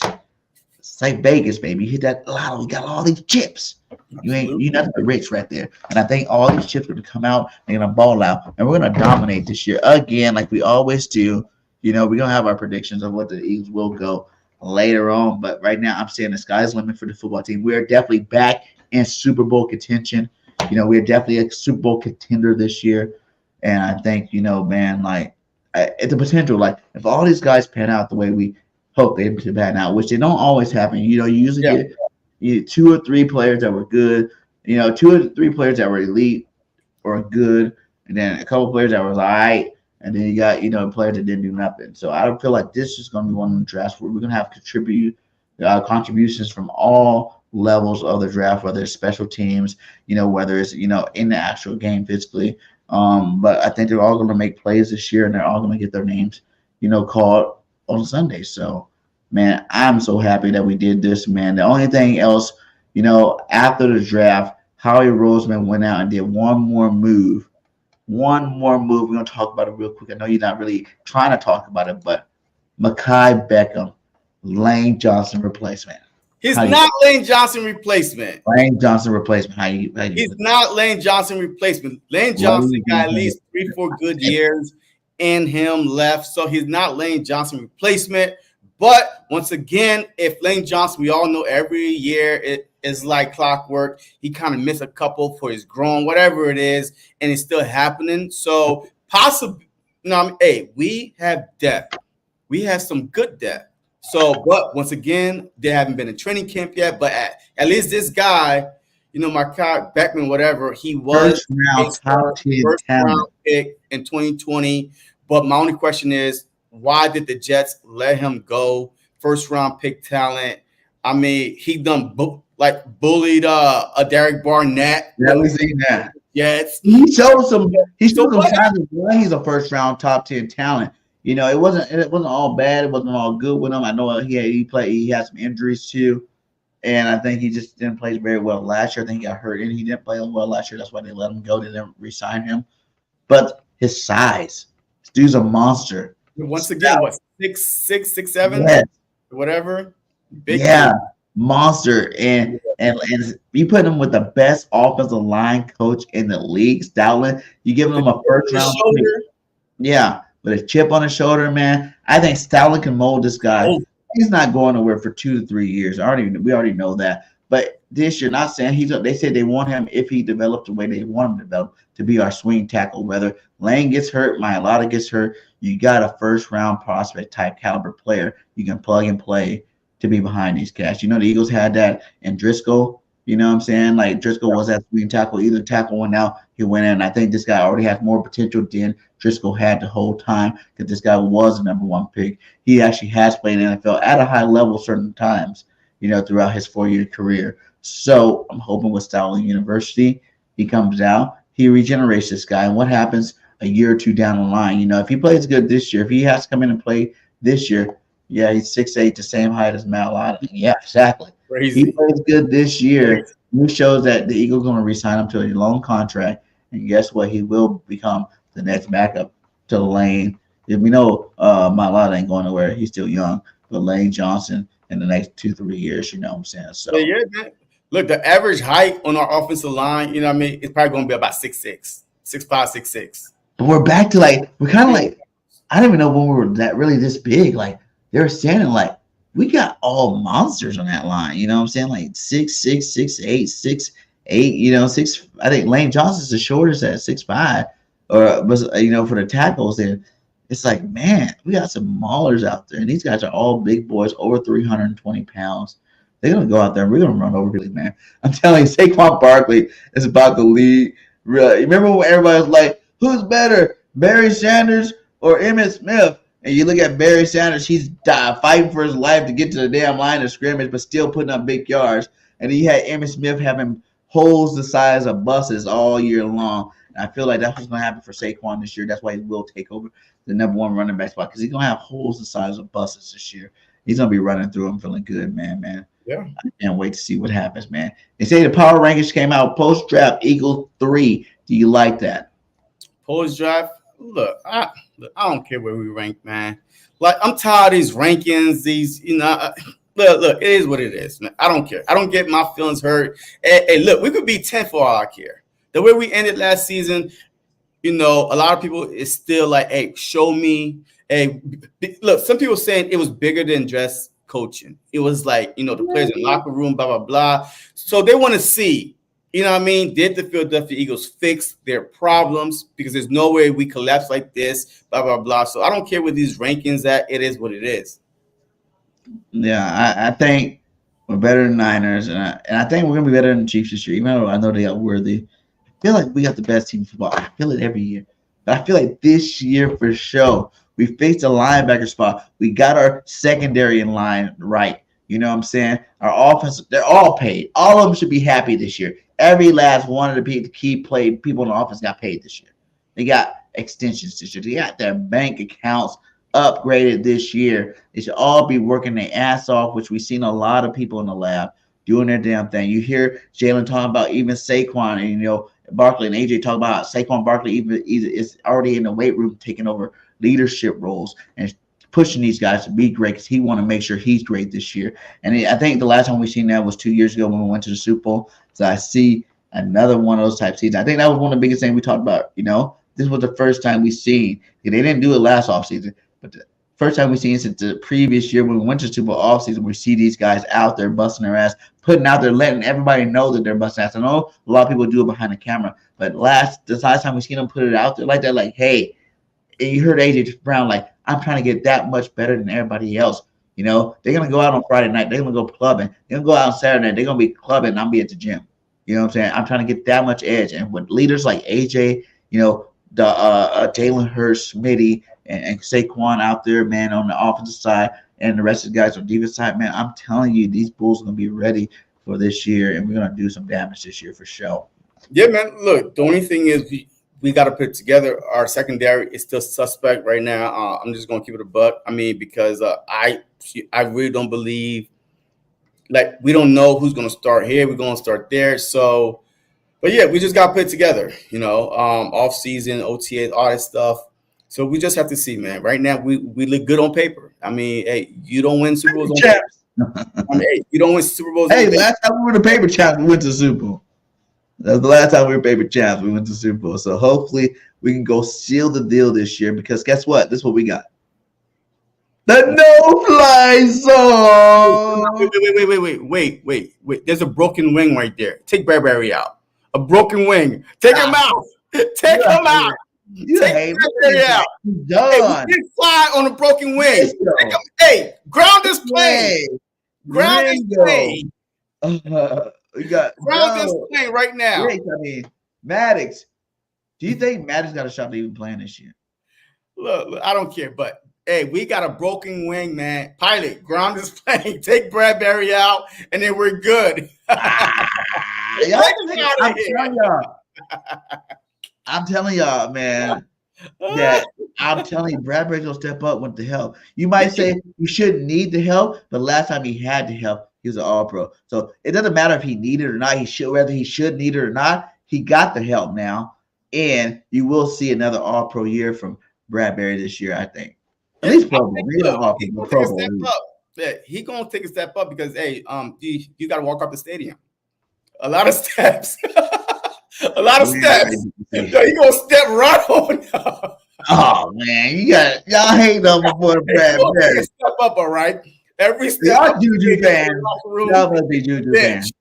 Speaker 1: It's like Vegas, baby. You hit that lotto, you got all these chips. You're not the rich right there. And I think all these chips are gonna come out, they're gonna ball out, and we're gonna dominate this year again, like we always do. We're gonna have our predictions of what the Eagles will go later on. But right now, I'm saying the sky's the limit for the football team. We are definitely back in Super Bowl contention. We're definitely a Super Bowl contender this year. And I think, man, the potential, if all these guys pan out the way we hope they pan out, which they don't always happen. You usually get 2 or 3 players that were good, 2 or 3 players that were elite or good, and then a couple players that were all right, and then you got, players that didn't do nothing. So I don't feel like this is going to be one of the drafts where we're going to have contributions from all levels of the draft, whether it's special teams, whether it's, in the actual game physically. But I think they're all going to make plays this year, and they're all going to get their names, called on Sunday. So, man, I'm so happy that we did this, man. The only thing else, after the draft, Howie Roseman went out and did one more move. One more move. We're going to talk about it real quick. I know you're not really trying to talk about it, but Mekhi Beckham, Lane Johnson replacement.
Speaker 2: He's not Lane Johnson replacement.
Speaker 1: Lane Johnson replacement. How you
Speaker 2: He's not Lane Johnson replacement. Lane Johnson got at least 3-4 good years in him left, so he's not Lane Johnson replacement. But once again, if Lane Johnson, we all know every year it is like clockwork. He kind of missed a couple for his groin, whatever it is, and it's still happening. So possibly, hey, we have depth. We have some good depth. So, but once again, they haven't been in training camp yet. But at least this guy, Mekhi Beckham, whatever, he was
Speaker 1: first
Speaker 2: round pick in 2020. But my only question is, why did the Jets let him go? First round pick talent. I mean, he done bullied a Derek Barnett.
Speaker 1: Yeah, we seen that.
Speaker 2: Jets.
Speaker 1: He showed some signs of why he's a first round top 10 talent. It wasn't all bad. It wasn't all good with him. I know he had some injuries too, and I think he just didn't play very well last year. I think he got hurt and he didn't play well last year. That's why they let him go. They didn't re-sign him. But his size, this dude's a monster.
Speaker 2: Once again, what 6'6", 6'7",
Speaker 1: yes.
Speaker 2: Whatever.
Speaker 1: Big monster, and you put him with the best offensive line coach in the league, Stoutland. You give him a first round pick. Yeah. With a chip on his shoulder, man, I think Stoutland can mold this guy. Oh. He's not going nowhere for 2 to 3 years. We already know that. But this year, not saying they said they want him if he developed the way they want him to develop to be our swing tackle. Whether Lane gets hurt, Mailata gets hurt, you got a first round prospect type caliber player you can plug and play to be behind these cats. The Eagles had that in Driscoll. You know what I'm saying? Like Driscoll was that swing tackle. Either tackle went out, he went in. I think this guy already has more potential than Driscoll had the whole time because this guy was the number 1 pick. He actually has played in the NFL at a high level certain times, throughout his 4-year career. So I'm hoping with Stoutland University, he comes out, he regenerates this guy. And what happens a year or two down the line? If he plays good this year, if he has to come in and play this year, yeah, he's 6'8", the same height as Mailata. Yeah, exactly. Crazy. He plays good this year. He shows that the Eagles going to re-sign him to a long contract. And guess what? He will become the next backup to Lane. If we know Mailata ain't going nowhere, he's still young. But Lane Johnson in the next 2-3 years, you know what I'm saying? So
Speaker 2: yeah, man. Look, the average height on our offensive line, it's probably going to be about 6'6", 6'5", 6'6".
Speaker 1: But we're back to we're kind of I don't even know when we were this big. They were standing we got all monsters on that line. You know what I'm saying? 6'6", 6'8", 6'8", 6. I think Lane Johnson's the shortest at 6'5", or for the tackles. And it's man, we got some maulers out there, and these guys are all big boys, over 320 pounds. They're gonna go out there and we're gonna run over really, man. I'm telling you, Saquon Barkley is about to lead. Really, remember when everybody was like, "Who's better, Barry Sanders or Emmitt Smith?" And you look at Barry Sanders, he's fighting for his life to get to the damn line of scrimmage, but still putting up big yards. And he had Emmitt Smith having holes the size of buses all year long. And I feel like that's what's going to happen for Saquon this year. That's why he will take over the number 1 running back spot, because he's going to have holes the size of buses this year. He's going to be running through them feeling good, man.
Speaker 2: Yeah.
Speaker 1: I can't wait to see what happens, man. They say the power rankings came out post-draft, Eagles 3. Do you like that?
Speaker 2: Post-draft? Look, I don't care where we rank, man. I'm tired of these rankings. These, look, it is what it is, man. I don't care. I don't get my feelings hurt. Hey, look, we could be 10 for all I care. The way we ended last season, a lot of people is still hey, show me. Hey, look, some people saying it was bigger than just coaching. It was the players in the locker room, blah, blah, blah. So they want to see. Did the Philadelphia Eagles fix their problems? Because there's no way we collapse like this, blah, blah, blah. So I don't care with these rankings that it is what it is.
Speaker 1: Yeah, I think we're better than Niners, and I think we're going to be better than Chiefs this year, even though I know they got worthy. I feel like we got the best team in football. I feel it every year. But I feel like this year for sure, we faced a linebacker spot. We got our secondary in line right. You know what I'm saying? Our offense, they're all paid. All of them should be happy this year. Every last one of the key people in the offense got paid this year. They got extensions this year. They got their bank accounts upgraded this year. They should all be working their ass off, which we've seen a lot of people in the lab doing their damn thing. You hear Jalen talking about even Saquon and Barkley and AJ talk about Saquon Barkley even is already in the weight room taking over leadership roles and pushing these guys to be great because he want to make sure he's great this year. And I think the last time we seen that was 2 years ago when we went to the Super Bowl. So I see another one of those type seasons. I think that was one of the biggest things we talked about. This was the first time we seen. They didn't do it last offseason, but the first time we seen since the previous year when we went to Super Bowl offseason, we see these guys out there busting their ass, putting out there, letting everybody know that they're busting ass. I know a lot of people do it behind the camera, but this last time we seen them put it out there like that, like, hey, and you heard AJ Brown like, I'm trying to get that much better than everybody else. They're gonna go out on Friday night, they're gonna go clubbing, they're gonna go out on Saturday, they're gonna be clubbing, and I'll be at the gym. You know what I'm saying? I'm trying to get that much edge. And with leaders like AJ, Jalen Hurts, Smitty, and Saquon out there, man, on the offensive side, and the rest of the guys on the defense side, man, I'm telling you, these Bulls are gonna be ready for this year, and we're gonna do some damage this year for sure.
Speaker 2: Yeah, man. Look, the only thing is we got to put it together. Our secondary is still suspect right now. I'm just gonna keep it a buck. I mean, because I really don't believe, like, we don't know who's gonna start here. We're gonna start there. So, but yeah, we just got to put it together. Off season, OTAs, all that stuff. So we just have to see, man. Right now, we look good on paper. I mean, hey, you don't win Super Bowls on paper. You don't win Super Bowls.
Speaker 1: Hey, last time we were the paper champs, we went to the Super Bowl. That's the last time we were paper champs. We went to the Super Bowl. So hopefully we can go seal the deal this year because guess what? This is what we got. The no-fly zone.
Speaker 2: Wait. There's a broken wing right there. Take Bradbury out. A broken wing. Take him out. Take him out. Take Bradbury out. Hey, we didn't fly on a broken wing. Hey, ground this plane. Ground this plane.
Speaker 1: We got
Speaker 2: ground this plane right now.
Speaker 1: I mean, Maddox. Do you think Maddox got a shot to even playing this year?
Speaker 2: Look, I don't care, but hey, we got a broken wing, man. Pilot, ground this plane. Take Bradbury out, and then we're good.
Speaker 1: I'm telling y'all, man. That I'm telling you, Bradbury's gonna step up with the help. You might say you shouldn't need the help, but last time he had the help, he was an All-Pro. So it doesn't matter if he needed it or not. Whether he should need it or not. He got the help now, and you will see another All-Pro year from Bradbury this year. I think at least Pro Bowl.
Speaker 2: Yeah, he gonna take a step up because you got to walk up the stadium. A lot of steps. A lot of steps. He gonna step right on.
Speaker 1: Oh man, y'all hate on before Bradbury.
Speaker 2: Step up, all right. Every step.
Speaker 1: Y'all Juju fans. Y'all must be Juju fans.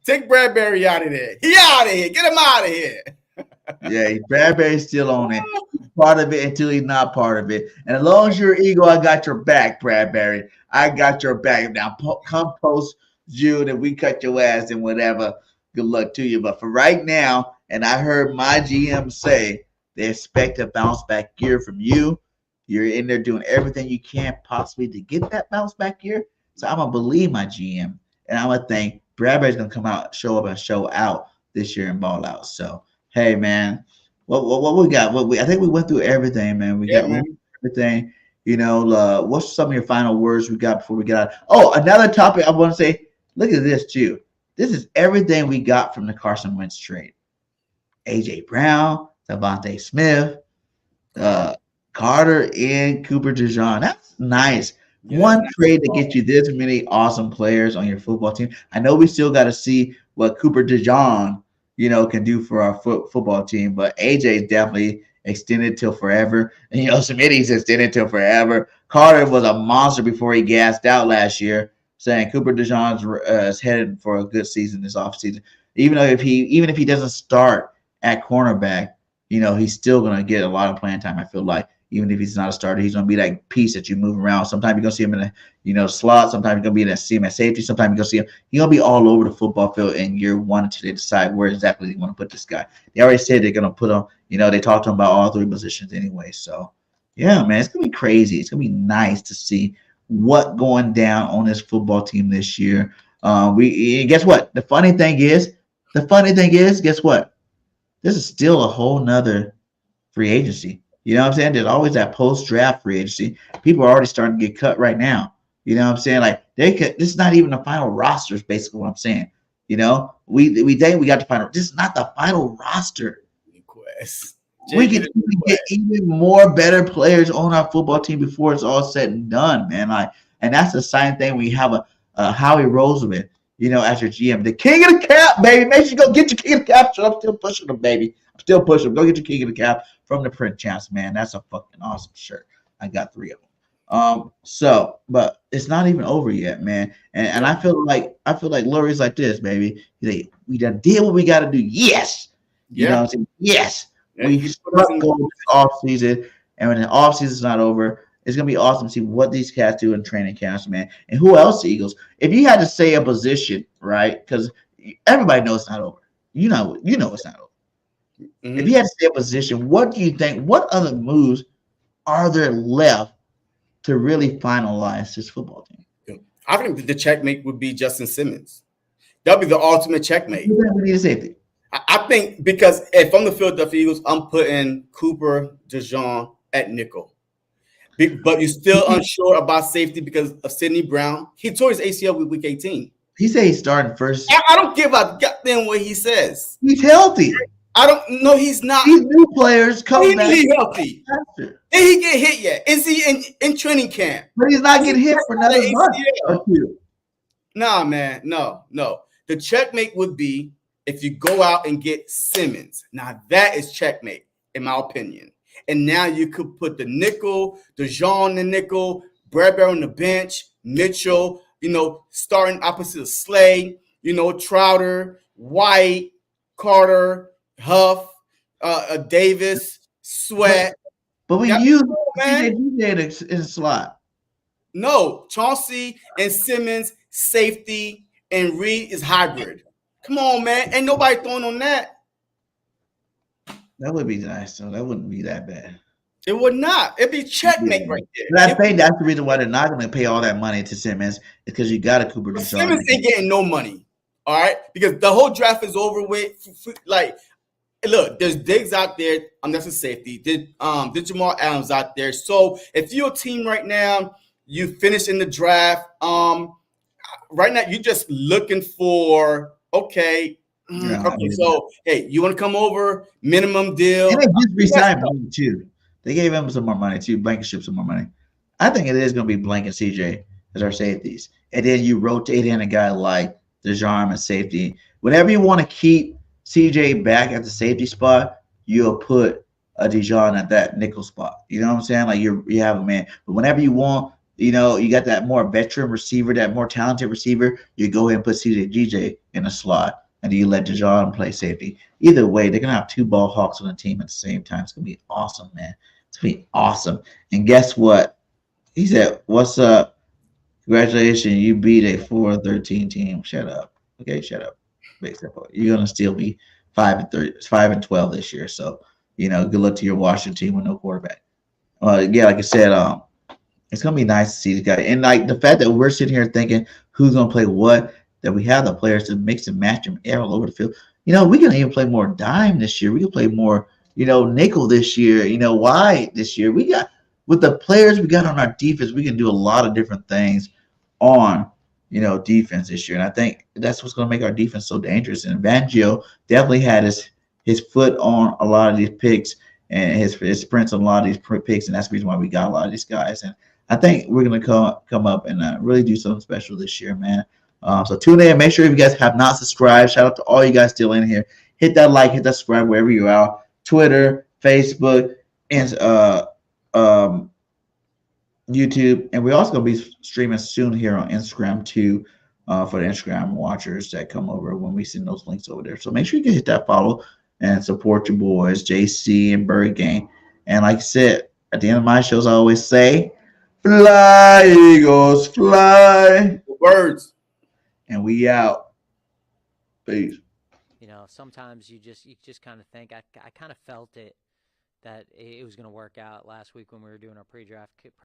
Speaker 2: Take Bradbury out of there. He out of here. Get him out of here.
Speaker 1: Yeah, Bradbury's still on it. He's part of it until he's not part of it. And as long as you're an Eagle, I got your back, Bradbury. I got your back. Now come post June and we cut your ass and whatever. Good luck to you. But for right now, and I heard my GM say they expect a bounce back year from you. You're in there doing everything you can possibly to get that bounce back year. So I'm gonna believe my GM, and I'm gonna think Bradbury's gonna come out, show up, and show out this year and ball out. So hey, man, what we got? I think we went through everything, man. We got everything. What's some of your final words we got before we get out? Oh, another topic I want to say. Look at this too. This is everything we got from the Carson Wentz trade. AJ Brown, Devontae Smith, Carter, and Cooper DeJean. That's nice. Yeah, one trade to get you this many awesome players on your football team. I know we still got to see what Cooper DeJean, can do for our football team, but AJ is definitely extended till forever. And, Smitty's extended till forever. Carter was a monster before he gassed out last year, saying Cooper DeJean's is headed for a good season this offseason. Even if he doesn't start at cornerback, he's still going to get a lot of playing time, I feel like. Even if he's not a starter, he's going to be that piece that you move around. Sometimes you're going to see him in a slot. Sometimes you're going to see him at safety. Sometimes you're going to see him. He's going to be all over the football field in year one until they decide where exactly they want to put this guy. They already said they're going to put him, they talked to him about all three positions anyway. So, yeah, man, it's going to be crazy. It's going to be nice to see what going down on this football team this year. Guess what? The funny thing is, guess what? This is still a whole nother free agency. You know what I'm saying? There's always that post-draft free agency. People are already starting to get cut right now. You know what I'm saying? Like they could. This is not even the final roster. Is basically what I'm saying. You know, we think we got the final. This is not the final roster. We can get even more better players on our football team before it's all said and done, man. Like, and that's the same thing. We have a Howie Roseman, you know, as your GM, the king of the cap, baby. Make sure you go get your king of the cap. So I'm still pushing them, baby. I'm still pushing them. Go get your king of the cap from the print champs, man. That's a fucking awesome shirt. I got 3 of them. But it's not even over yet, man. And I feel like Lurie's like this, baby. He's like, we done did what we got to do. Yes, you know what I'm saying. Yes, we struck gold this off season, and when the off season's not over, it's gonna be awesome to see what these cats do in training camps, man. And who else, the Eagles? If you had to say a position, right? Because everybody knows it's not over. You know it's not over. Mm-hmm. If you had to say a position, what do you think? What other moves are there left to really finalize this football team?
Speaker 2: I think the checkmate would be Justin Simmons. That'd be the ultimate checkmate.
Speaker 1: We need a safety.
Speaker 2: I think because if I'm the Philadelphia Eagles, I'm putting Cooper DeJean at nickel. But you're still unsure about safety because of Sidney Brown. He tore his ACL with week 18.
Speaker 1: He said he's starting first.
Speaker 2: I don't give a goddamn what he says.
Speaker 1: He's healthy.
Speaker 2: I don't know. He's not.
Speaker 1: These new players come back.
Speaker 2: He's healthy. Did he get hit yet? Is he in training camp?
Speaker 1: But he's not getting hit for another month.
Speaker 2: Nah, man. No. The checkmate would be if you go out and get Simmons. Now that is checkmate, in my opinion. And now you could put the nickel, DeJean in the nickel, Bradbury on the bench, Mitchell, starting opposite of Slay, Trouter, White, Carter, Huff, Davis, Sweat.
Speaker 1: But we use DJ in the slot.
Speaker 2: No, Chauncey and Simmons, safety, and Reed is hybrid. Come on, man. Ain't nobody throwing on that.
Speaker 1: That would be nice, though. That wouldn't be that bad.
Speaker 2: It would not. It'd be checkmate right there.
Speaker 1: But I think that's the reason why they're not going to pay all that money to Simmons, because you got a Cooper DeJean.
Speaker 2: Simmons ain't getting no money, all right? Because the whole draft is over with. Like, look, there's Diggs out there. That's a safety. Did Jamal Adams out there. So if you're a team right now, you finish in the draft. Right now, you're just looking for, okay, so, hey, you want to come over? Minimum deal.
Speaker 1: And they just re-signed Blanket, too. They gave him some more money, too. Blankenship some more money. I think it is going to be Blanket CJ as our safeties. And then you rotate in a guy like DeJean as safety. Whenever you want to keep CJ back at the safety spot, you'll put a DeJean at that nickel spot. You know what I'm saying? Like you have a man. But whenever you want, you got that more veteran receiver, that more talented receiver, you go ahead and put CJ in a slot. And you let DeJean play safety. Either way, they're going to have 2 ball hawks on the team at the same time. It's going to be awesome, man. It's going to be awesome. And guess what? He said, what's up? Congratulations. You beat a 4-13 team. Shut up. Okay, shut up. You're going to still be 5-12 this year. So, good luck to your Washington team with no quarterback. Yeah, like I said, it's going to be nice to see the guy. And, like, the fact that we're sitting here thinking who's going to play what, that we have the players to mix and match them all over the field. We can even play more dime this year. We can play more, nickel this year, wide this year. We got, with the players we got on our defense, we can do a lot of different things on, defense this year. And I think that's what's going to make our defense so dangerous. And Fangio definitely had his foot on a lot of these picks and his sprints on a lot of these picks. And that's the reason why we got a lot of these guys. And I think we're going to come up and really do something special this year, man. So tune in. Make sure if you guys have not subscribed, shout out to all you guys still in here. Hit that like, hit that subscribe wherever you are. Twitter, Facebook, and YouTube. And we're also going to be streaming soon here on Instagram too, for the Instagram watchers that come over when we send those links over there. So make sure you can hit that follow and support your boys, JC and BIRDGANG. And like I said, at the end of my shows, I always say, fly, Eagles, fly.
Speaker 2: Birds.
Speaker 1: And we out. Peace.
Speaker 8: Sometimes you just kind of think, I kind of felt it that it was going to work out last week when we were doing our pre-draft